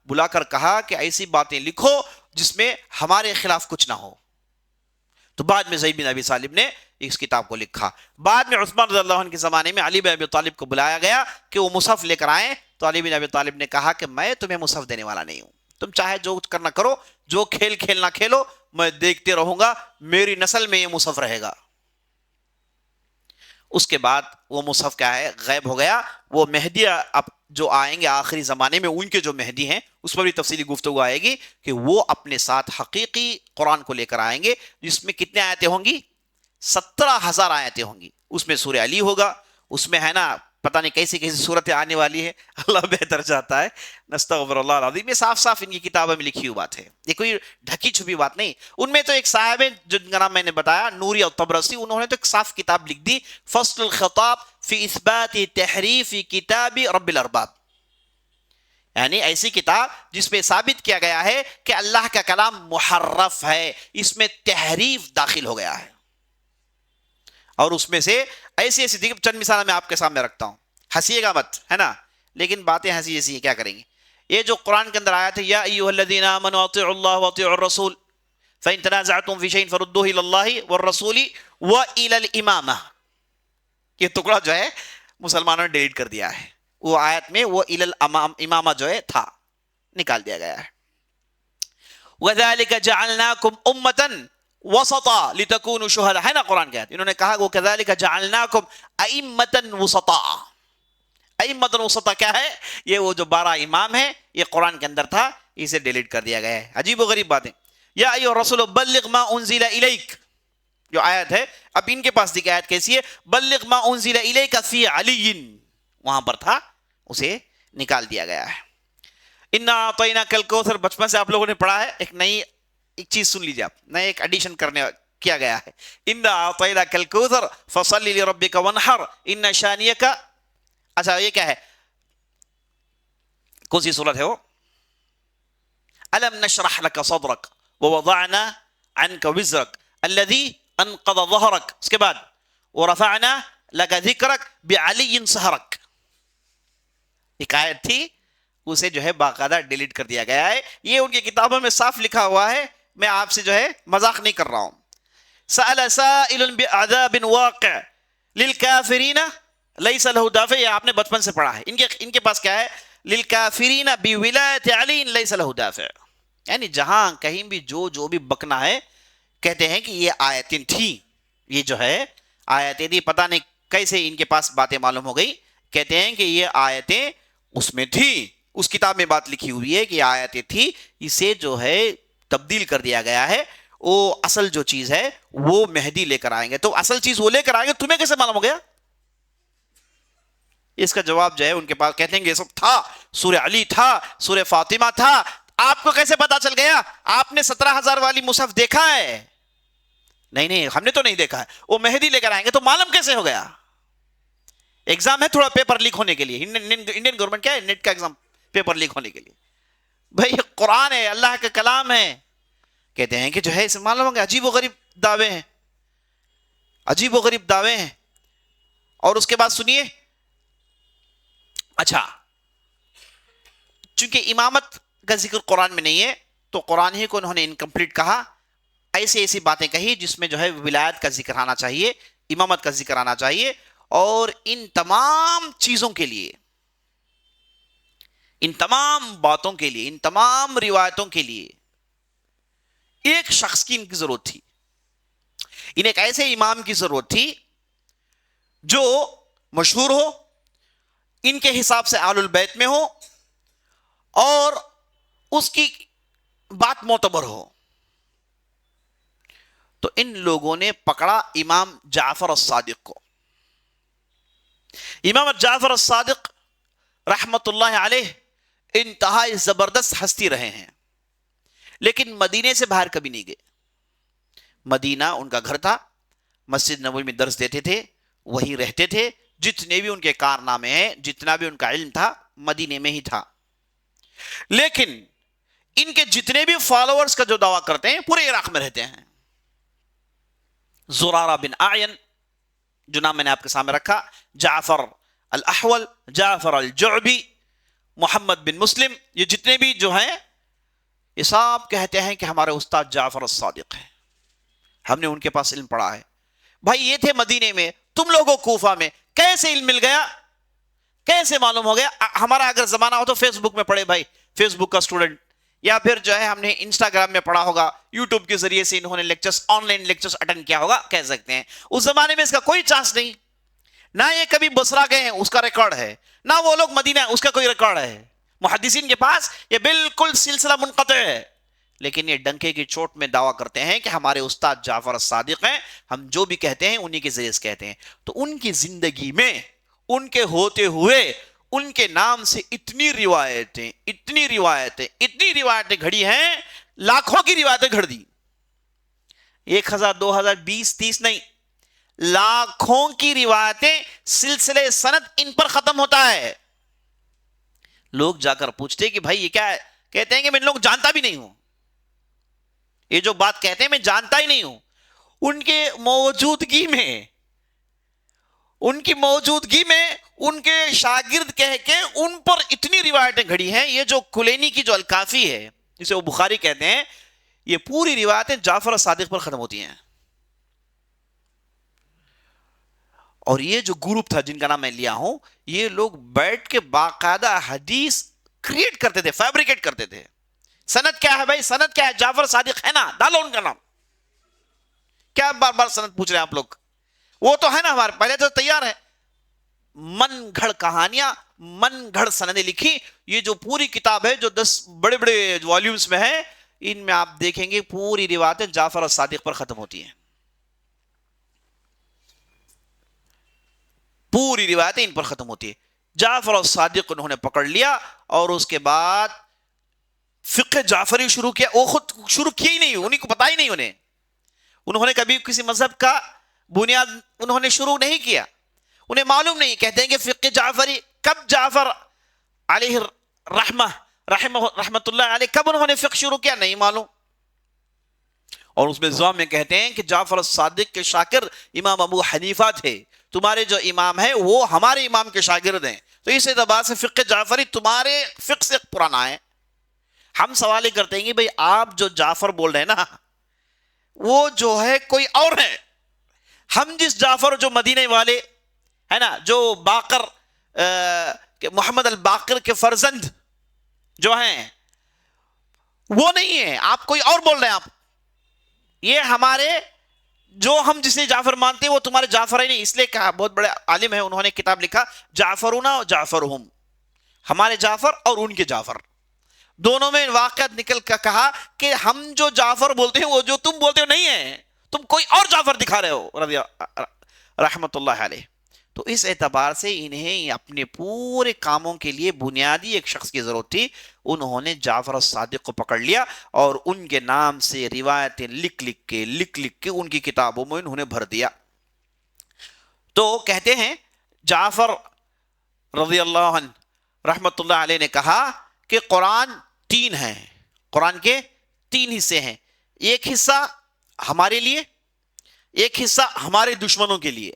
بلا کر کہا کہ ایسی باتیں لکھو جس میں ہمارے خلاف کچھ نہ ہو۔ تو بعد میں زید بن ابی طالب نے اس کتاب کو لکھا۔ بعد میں عثمان رضی اللہ عنہ کے زمانے میں علی بن ابی طالب کو بلایا گیا کہ وہ مصحف لے کر آئیں، تو علی بن ابی طالب نے کہا کہ میں تمہیں مصحف دینے والا نہیں ہوں، تم چاہے جو کرنا کرو، جو کھیل کھیلنا کھیلو، میں دیکھتے رہوں گا، میری نسل میں یہ مصحف رہے گا۔ اس کے بعد وہ مصحف کیا ہے؟ غائب ہو گیا۔ وہ مہدی اب جو آئیں گے آخری زمانے میں، ان کے جو مہدی ہیں اس پر بھی تفصیلی گفتگو آئے گی کہ وہ اپنے ساتھ حقیقی قرآن کو لے کر آئیں گے، جس میں کتنے آیتیں ہوں گی؟ 17,000 آیتیں ہوں گی۔ اس میں سورہ علی ہوگا، اس میں ہے نا پتہ نہیں کیسی کیسی صورتیں آنے والی ہے، اللہ بہتر جاتا ہے، نستغفر اللہ العظیم۔ یہ صاف صاف ان کی کتابوں میں لکھی ہوئی بات ہے، یہ کوئی ڈھکی چھپی بات نہیں۔ ان میں تو ایک صاحب ہے جن کا نام میں نے بتایا، نوری الطبرسی، انہوں نے تو ایک صاف کتاب لکھ دی، فصل الخطاب فی اثبات تحریف کتاب رب الارباب، یعنی ایسی کتاب جس میں ثابت کیا گیا ہے کہ اللہ کا کلام محرف ہے، اس میں تحریف داخل ہو گیا ہے۔ اور اس میں سے ایسی ایسی دیگر چند مثال میں آپ کے سامنے رکھتا ہوں، ہنسیے گا مت، ہے نا، لیکن باتیں ہنسی جیسی ہیں، کیا کریں گے۔ یہ جو قرآن کے اندر آیت ہے، یا ایھا الذین آمنوا اطیعوا اللہ واطیعوا الرسول فإن تنازعتم فی شیء فردوہ الی اللہ والرسول والی الامامہ، یہ ٹکڑا جو ہے مسلمانوں نے ڈیلیٹ کر دیا ہے، وہ آیت میں وہ الی الامامہ جو ہے تھا، نکال دیا گیا ہے۔ وَذَلِكَ جَعَلْنَاكُمْ أُمَّةً وسطا لتكونوا شهداء، ہے نا قرآن کے آیت، انہوں نے کہا وہ كذلك جعلناكم ائمة وسطاء۔ ائمة وسطاء کیا ہے؟ یہ وہ جو 12 امام ہیں، یہ قرآن کے اندر تھا، اسے ڈیلیٹ کر دیا گیا ہے۔ عجیب و غریب باتیں۔ یا ایھا الرسول بلغ ما انزل الیک، جو آیت ہے، اب ان کے پاس دیکھ آیت کیسی ہے، بلغ ما انزل الیک فی علی، وہاں پر تھا، اسے نکال دیا گیا ہے۔ انا اعطیناک الکوثر، بچپن سے آپ لوگوں نے پڑھا ہے، ایک چیز سن لیجیے آپ، نئے ایک ایڈیشن کیا گیا ہے، انا اعطیناک الکوثر فصلی لربک وانحر ان شانیک، اچھا یہ کیا ہے، کون سی صورت ہے وہ؟ الم نشرح لك صدرك ووضعنا عنك وزرك الذي انقض ظهرك، اس کے بعد ورفعنا لك ذکرك بعلی سہرك، ایک آیت تھی، اسے جو ہے باقاعدہ ڈیلیٹ کر دیا گیا ہے۔ یہ ان کی کتابوں میں صاف لکھا ہوا ہے، میں آپ سے جو ہے مذاق نہیں کر رہا ہوں۔ سأل سائل بعذاب واقع للکافرین لیس له دافع، یہ آپ نے بچپن سے پڑھا ہے، ان کے پاس کیا ہے، للکافرین بولایت علی لیس له دافع، یعنی جہاں کہیں بھی جو بھی بکنا ہے، کہتے ہیں کہ یہ آیتیں تھیں، یہ جو ہے آیتیں تھی، پتہ نہیں کیسے ان کے پاس باتیں معلوم ہو گئی، کہتے ہیں کہ یہ آیتیں اس میں تھیں، اس کتاب میں بات لکھی ہوئی ہے کہ یہ آیتیں تھی، اسے جو ہے تبدیل کر دیا گیا ہے، وہ اصل جو چیز ہے وہ مہدی لے کر آئیں گے۔ تو اصل چیز وہ لے کر آئیں گے، تمہیں کیسے معلوم ہو گیا؟ اس کا جواب جو ہے ان کے پاس، کہتے ہیں کہ یہ سب تھا، سورہ علی تھا، سورہ فاطمہ تھا، آپ کو کیسے پتا چل گیا؟ آپ نے 17,000 والی مصحف دیکھا ہے؟ نہیں نہیں ہم نے تو نہیں دیکھا ہے. وہ مہدی لے کر آئیں گے تو معلوم کیسے ہو گیا؟ ایگزام ہے تھوڑا پیپر لیک ہونے کے لیے. انڈین گورنمنٹ کیا ہے نیٹ کا ایگزام پیپر لیک ہونے کے لیے. بھائی یہ قرآن ہے، اللہ کا کلام ہے. کہتے ہیں کہ جو ہے اسے معلوم ہو گیا. عجیب و غریب دعوے ہیں، عجیب و غریب دعوے ہیں. اور اس کے بعد سنیے، اچھا چونکہ امامت کا ذکر قرآن میں نہیں ہے تو قرآن ہی کو انہوں نے انکمپلیٹ کہا. ایسی باتیں کہی جس میں جو ہے ولایت کا ذکر آنا چاہیے، امامت کا ذکر آنا چاہیے. اور ان تمام چیزوں کے لیے، ان تمام باتوں کے لیے، ان تمام روایتوں کے لیے ایک شخص کی ان کی ضرورت تھی. انہیں ایک ایسے امام کی ضرورت تھی جو مشہور ہو، ان کے حساب سے آل البیت میں ہو، اور اس کی بات معتبر ہو. تو ان لوگوں نے پکڑا امام جعفر الصادق کو. امام جعفر الصادق رحمت اللہ علیہ انتہائی زبردست ہستی رہے ہیں، لیکن مدینے سے باہر کبھی نہیں گئے. مدینہ ان کا گھر تھا، مسجد نبوی میں درس دیتے تھے، وہی رہتے تھے. جتنے بھی ان کے کارنامے ہیں، جتنا بھی ان کا علم تھا، مدینے میں ہی تھا. لیکن ان کے جتنے بھی فالوورز کا جو دعویٰ کرتے ہیں پورے عراق میں رہتے ہیں. زرارہ بن اعین جو نام میں نے آپ کے سامنے رکھا، جعفر الاحول، جعفر الجعبی، محمد بن مسلم، یہ جتنے بھی جو ہیں یہ سب کہتے ہیں کہ ہمارے استاد جعفر الصادق ہیں، ہم نے ان کے پاس علم پڑھا ہے. بھائی یہ تھے مدینے میں، تم لوگوں کوفہ میں کیسے علم مل گیا؟ کیسے معلوم ہو گیا؟ ہمارا اگر زمانہ ہو تو فیس بک میں پڑھے بھائی، فیس بک کا اسٹوڈنٹ، یا پھر جو ہے ہم نے انسٹاگرام میں پڑھا ہوگا، یوٹیوب کے ذریعے سے انہوں نے lectures, on line lectures attend کیا ہوگا، کہہ سکتے ہیں. اس زمانے میں اس کا کوئی چانس نہیں. نہ یہ کبھی بصرہ گئے ہیں اس کا ریکارڈ ہے، نہ وہ لوگ مدینہ اس کا کوئی ریکارڈ ہے. محدثین کے پاس یہ بالکل سلسلہ منقطع ہے. لیکن یہ ڈنکے کی چوٹ میں دعویٰ کرتے ہیں کہ ہمارے استاد جعفر الصادق ہیں، ہم جو بھی کہتے ہیں انہی کے ذریعے سے کہتے ہیں. تو ان کی زندگی میں، ان کے ہوتے ہوئے، ان کے نام سے اتنی روایتیں گھڑی ہیں، لاکھوں کی روایتیں گھڑ دی. 1000 2000 20 30 نہیں، لاکھوں کی روایتیں، سلسلے سند ان پر ختم ہوتا ہے. لوگ جا کر پوچھتے کہ بھائی یہ کیا ہے؟ کہتے ہیں کہ میں لوگ جانتا بھی نہیں ہوں، یہ جو بات کہتے ہیں میں جانتا ہی نہیں ہوں. ان کے موجودگی میں ان کے شاگرد کہہ کے ان پر اتنی روایتیں گھڑی ہیں. یہ جو کلینی کی جو الکافی ہے جسے وہ بخاری کہتے ہیں، یہ پوری روایتیں جعفر الصادق پر ختم ہوتی ہیں. اور یہ جو گروپ تھا جن کا نام میں لیا ہوں، یہ لوگ بیٹھ کے باقاعدہ حدیث کریٹ کرتے تھے، فیبریکیٹ کرتے تھے. سند کیا ہے بھائی؟ سند کیا ہے؟ جعفر صادق ہے نا، ڈالو ان کا نام. کیا بار بار سند پوچھ رہے ہیں آپ لوگ؟ وہ تو ہے نا ہمارے پہلے تو تیار ہے. من گھڑ کہانیاں، من گھڑ سندیں لکھی. یہ جو پوری کتاب ہے جو 10 بڑے بڑے والیومز میں ہے، ان میں آپ دیکھیں گے پوری روایتیں جعفر الصادق پر ختم ہوتی ہیں. پوری روایتیں ان پر ختم ہوتی ہے. جعفر الصادق انہوں نے پکڑ لیا اور اس کے بعد فقہ جعفری شروع کیا. وہ خود شروع کیا ہی نہیں، انہیں کو پتا ہی نہیں. انہوں نے کبھی کسی مذہب کا بنیاد انہوں نے شروع نہیں کیا، انہیں معلوم نہیں. کہتے ہیں کہ فقہ جعفری کب جعفر علیہ رحمت اللہ علیہ کب انہوں نے فقہ شروع کیا نہیں معلوم. اور اس میں ضوام میں کہتے ہیں کہ جعفر الصادق کے شاگرد امام ابو حنیفہ تھے، تمہارے جو امام ہے وہ ہمارے امام کے شاگرد ہیں، تو اس اعتبار سے فقہ جعفری تمہارے فقہ سے پرانا ہے. ہم سوال ہی کرتے ہیں کہ بھئی آپ جو جعفر بول رہے ہیں نا، وہ جو ہے کوئی اور ہے. ہم جس جعفر جو مدینے والے ہے نا، جو باقر محمد الباقر کے فرزند جو ہیں، وہ نہیں ہے. آپ کوئی اور بول رہے ہیں. آپ یہ ہمارے جو ہم جسے جعفر مانتے ہیں وہ تمہارے جعفر ہی نہیں. اس لیے کہا، بہت بڑے عالم ہیں، انہوں نے کتاب لکھا جعفرنا و جعفرہم، ہمارے جعفر اور ان کے جعفر. دونوں میں واقعات نکل کر کہا کہ ہم جو جعفر بولتے ہیں وہ جو تم بولتے ہو نہیں ہے، تم کوئی اور جعفر دکھا رہے ہو رحمت اللہ علیہ. تو اس اعتبار سے انہیں اپنے پورے کاموں کے لیے بنیادی ایک شخص کی ضرورت تھی. انہوں نے جعفر الصادق کو پکڑ لیا اور ان کے نام سے روایتیں لکھ لکھ کے ان کی کتابوں میں انہوں نے بھر دیا. تو کہتے ہیں جعفر رضی اللہ عنہ رحمت اللہ علیہ نے کہا کہ قرآن 3 ہیں، قرآن کے 3 حصے ہیں، ایک حصہ ہمارے لیے، ایک حصہ ہمارے دشمنوں کے لیے،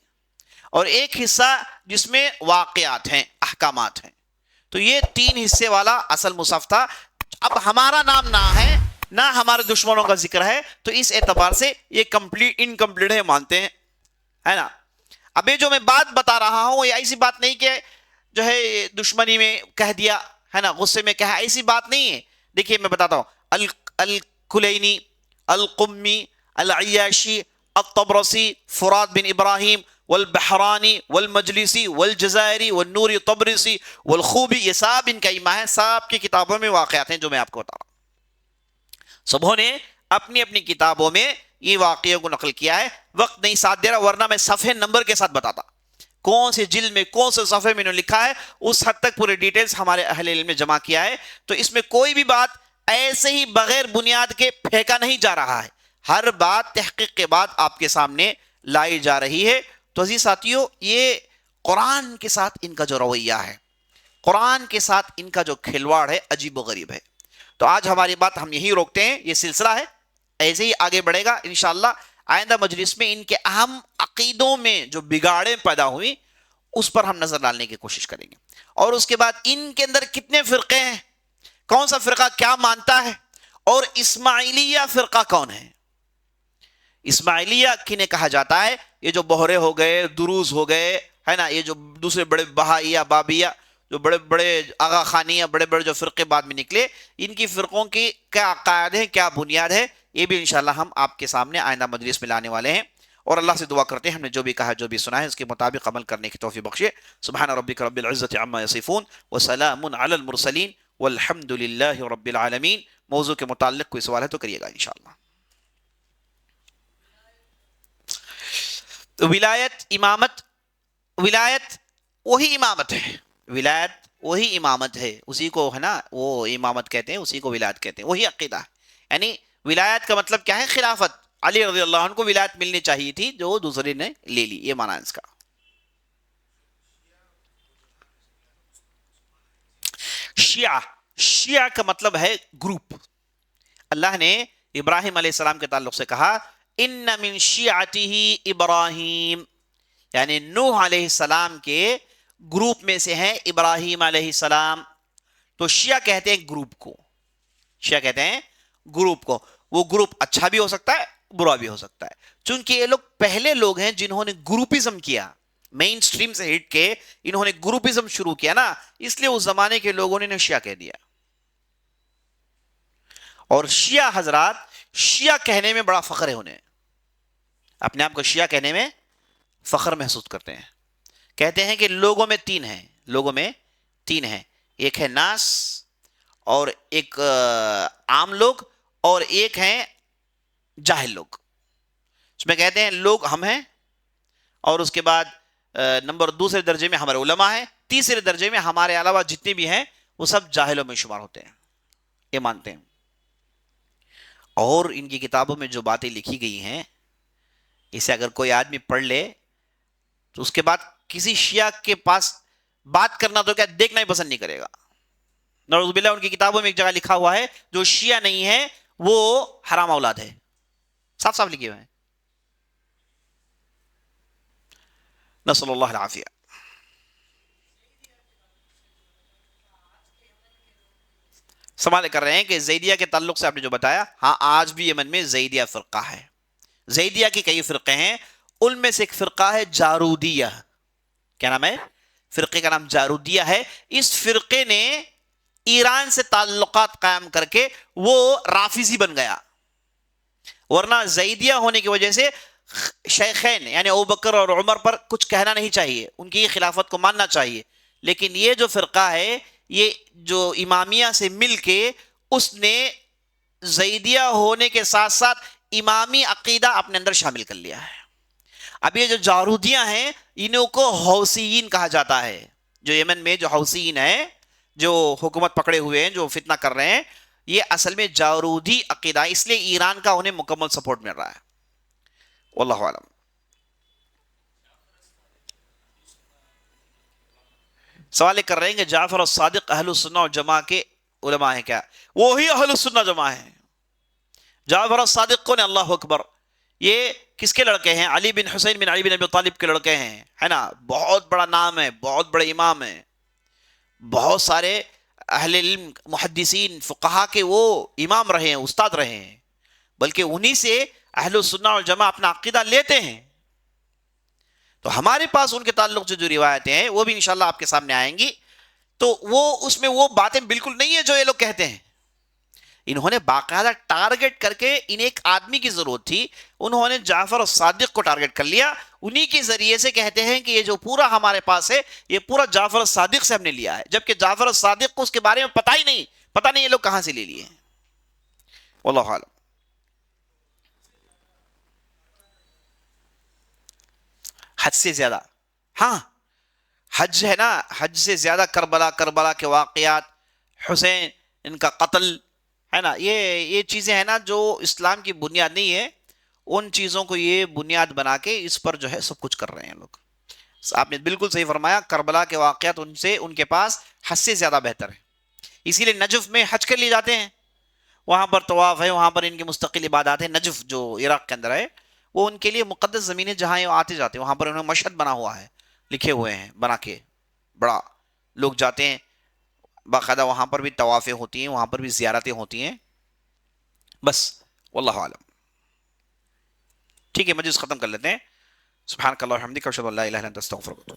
اور ایک حصہ جس میں واقعات ہیں، احکامات ہیں. تو یہ 3 حصے والا اصل مصحف تھا. اب ہمارا نام نہ ہے نہ ہمارے دشمنوں کا ذکر ہے، تو اس اعتبار سے یہ انکمپلیٹ ہے مانتے ہیں، ہے نا. اب یہ جو میں بات بتا رہا ہوں یہ ایسی بات نہیں کہ جو ہے دشمنی میں کہہ دیا، ہے نا، غصے میں کہا، ایسی بات نہیں ہے. دیکھیے میں بتاتا ہوں، الکلینی، القمی، العیاشی، الطبرسی، فرات بن ابراہیم، والبحرانی، والمجلسی، والجزائری، والنوری طبرسی، والخوبی، یہ سب ان کا ایمہ ہے. سب کی کتابوں میں واقعات ہیں جو میں آپ کو بتا رہا ہوں. سبوں نے اپنی اپنی کتابوں میں یہ واقعوں کو نقل کیا ہے. وقت نہیں ساتھ دے رہا ورنہ میں صفحے نمبر کے ساتھ بتاتا کون سے جلد میں کون سے صفحے میں انہوں نے لکھا ہے. اس حد تک پورے ڈیٹیلز ہمارے اہل علم نے جمع کیا ہے. تو اس میں کوئی بھی بات ایسے ہی بغیر بنیاد کے پھینکا نہیں جا رہا ہے، ہر بات تحقیق کے بعد آپ کے سامنے لائی جا رہی ہے. تو عزیز ساتھیو، یہ قرآن کے ساتھ ان کا جو رویہ ہے، قرآن کے ساتھ ان کا جو کھلواڑ ہے، عجیب و غریب ہے. تو آج ہماری بات ہم یہی روکتے ہیں، یہ سلسلہ ہے ایسے ہی آگے بڑھے گا انشاءاللہ. آئندہ مجلس میں ان کے اہم عقیدوں میں جو بگاڑیں پیدا ہوئی اس پر ہم نظر ڈالنے کی کوشش کریں گے، اور اس کے بعد ان کے اندر کتنے فرقے ہیں، کون سا فرقہ کیا مانتا ہے، اور اسماعیلیہ فرقہ کون ہے. اسماعیلیہ کنہیں کہا جاتا ہے؟ یہ جو بہرے ہو گئے، دروز ہو گئے، ہے نا، یہ جو دوسرے بڑے بہائیہ، بابیہ، جو بڑے بڑے آغا خانیہ، بڑے بڑے جو فرقے بعد میں نکلے، ان کی فرقوں کی کیا عقائد ہے، کیا بنیاد ہے، یہ بھی انشاءاللہ ہم آپ کے سامنے آئندہ مجلس میں لانے والے ہیں. اور اللہ سے دعا کرتے ہیں ہم نے جو بھی کہا، جو بھی سنا ہے، اس کے مطابق عمل کرنے کی توفیق بخشے. سبحان ربک رب العزت عما یصفون وسلام علی المرسلین والحمد للہ رب العالمین. موضوع کے متعلق کوئی سوال ہے تو کریے گا انشاءاللہ. ولایت، امامت، ولایت وہی امامت ہے، ولایت وہی امامت ہے، اسی کو ہے نا وہ امامت کہتے ہیں، اسی کو ولایت کہتے ہیں، وہی عقیدہ ہے. یعنی ولایت کا مطلب کیا ہے؟ خلافت. علی رضی اللہ عنہ کو ولایت ملنی چاہیے تھی جو دوسرے نے لے لی، یہ معنی ہے اس کا. شیعہ کا مطلب ہے گروپ. اللہ نے ابراہیم علیہ السلام کے تعلق سے کہا ان من شیعتہ ابراہیم، یعنی نوح علیہ السلام کے گروپ میں سے ہیں ابراہیم علیہ السلام. تو شیعہ کہتے ہیں گروپ کو، شیعہ کہتے ہیں گروپ کو. وہ گروپ اچھا بھی ہو سکتا ہے، برا بھی ہو سکتا ہے. چونکہ یہ لوگ پہلے لوگ ہیں جنہوں نے گروپزم کیا، مین سٹریم سے ہٹ کے انہوں نے گروپزم شروع کیا نا، اس لیے اس زمانے کے لوگوں نے انہیں شیعہ کہہ دیا. اور شیعہ حضرات، شیعہ کہنے میں بڑا فخر ہے، انہیں اپنے آپ کو شیعہ کہنے میں فخر محسوس کرتے ہیں. کہتے ہیں کہ لوگوں میں 3 ہیں، لوگوں میں 3 ہیں، ایک ہے ناس، اور ایک عام لوگ، اور ایک ہیں جاہل لوگ. اس میں کہتے ہیں لوگ ہم ہیں، اور اس کے بعد دوسرے درجے میں ہمارے علماء ہیں، تیسرے درجے میں ہمارے علاوہ جتنے بھی ہیں وہ سب جاہلوں میں شمار ہوتے ہیں، یہ مانتے ہیں. اور ان کی کتابوں میں جو باتیں لکھی گئی ہیں، اسے اگر کوئی آدمی پڑھ لے تو اس کے بعد کسی شیعہ کے پاس بات کرنا تو کیا دیکھنا ہی پسند نہیں کرے گا. نعوذ باللہ، ان کی کتابوں میں ایک جگہ لکھا ہوا ہے جو شیعہ نہیں ہے وہ حرام اولاد ہے، صاف صاف لکھے ہوئے ہیں. نسأل اللہ العافیہ. سوال کر رہے ہیں کہ زیدیہ کے تعلق سے آپ نے جو بتایا، ہاں آج بھی یمن میں زیدیہ فرقہ ہے. زیدیہ کی کئی فرقے ہیں، ان میں سے ایک فرقہ ہے جارودیہ. کیا نام ہے؟ فرقے کا نام جارودیہ ہے. اس فرقے نے ایران سے تعلقات قائم کر کے وہ رافضی بن گیا، ورنہ زیدیہ ہونے کی وجہ سے شیخین یعنی ابوبکر اور عمر پر کچھ کہنا نہیں چاہیے، ان کی خلافت کو ماننا چاہیے. لیکن یہ جو فرقہ ہے، یہ جو امامیہ سے مل کے اس نے زیدیہ ہونے کے ساتھ ساتھ امامی عقیدہ اپنے اندر شامل کر لیا ہے. اب یہ جو جارودیاں ہیں انہوں کو حوثیین کہا جاتا ہے. جو یمن میں جو حوثیین ہیں جو حکومت پکڑے ہوئے ہیں جو فتنہ کر رہے ہیں یہ اصل میں جارودی عقیدہ ہے، اس لیے ایران کا انہیں مکمل سپورٹ مل رہا ہے. واللہ اعلم. سوال یہ کر رہے ہیں کہ جعفر الصادق اہل السنہ والجماعہ کے علماء ہیں کیا؟ وہی اہل السنہ جماعہ ہیں. جعفر الصادق کون ہے؟ اللہ اکبر. یہ کس کے لڑکے ہیں؟ علی بن حسین بن علی بن ابی طالب کے لڑکے ہیں، ہے نا. بہت بڑا نام ہے، بہت بڑے امام ہیں، بہت سارے اہل علم محدثین فقہا کے وہ امام رہے ہیں، استاد رہے ہیں، بلکہ انہی سے اہل السنہ والجماعہ اپنا عقیدہ لیتے ہیں. تو ہمارے پاس ان کے تعلق جو روایتیں ہیں وہ بھی انشاءاللہ آپ کے سامنے آئیں گی. تو وہ اس میں وہ باتیں بالکل نہیں ہے جو یہ لوگ کہتے ہیں. انہوں نے باقاعدہ ٹارگٹ کر کے، انہیں ایک آدمی کی ضرورت تھی، انہوں نے جعفر الصادق کو ٹارگٹ کر لیا. انہی کے ذریعے سے کہتے ہیں کہ یہ جو پورا ہمارے پاس ہے یہ پورا جعفر الصادق سے ہم نے لیا ہے، جبکہ جعفر الصادق کو اس کے بارے میں پتہ ہی نہیں، پتہ نہیں یہ لوگ کہاں سے لے لیے ہیں. واللہ اعلم. حج سے زیادہ، ہاں حج ہے نا، حج سے زیادہ کربلا کے واقعات، حسین ان کا قتل ہے نا، یہ چیزیں ہیں نا جو اسلام کی بنیاد نہیں ہے، ان چیزوں کو یہ بنیاد بنا کے اس پر جو ہے سب کچھ کر رہے ہیں لوگ. آپ نے بالکل صحیح فرمایا، کربلا کے واقعات ان سے ان کے پاس حج سے زیادہ بہتر ہے. اسی لیے نجف میں حج کے لیے جاتے ہیں، وہاں پر طواف ہے، وہاں پر ان کی مستقل عبادات ہیں. نجف جو عراق کے اندر ہے وہ ان کے لیے مقدس زمینیں جہاں آتے جاتے ہیں، وہاں پر انہوں نے مشہد بنا ہوا ہے، لکھے ہوئے ہیں بنا کے بڑا. لوگ جاتے ہیں باقاعدہ، وہاں پر بھی طوافیں ہوتی ہیں، وہاں پر بھی زیارتیں ہوتی ہیں. بس واللہ عالم. ٹھیک ہے، مجلس ختم کر لیتے ہیں. سبحانک اللہم وبحمدک اشہد ان لا الہ الا انت استغفرک.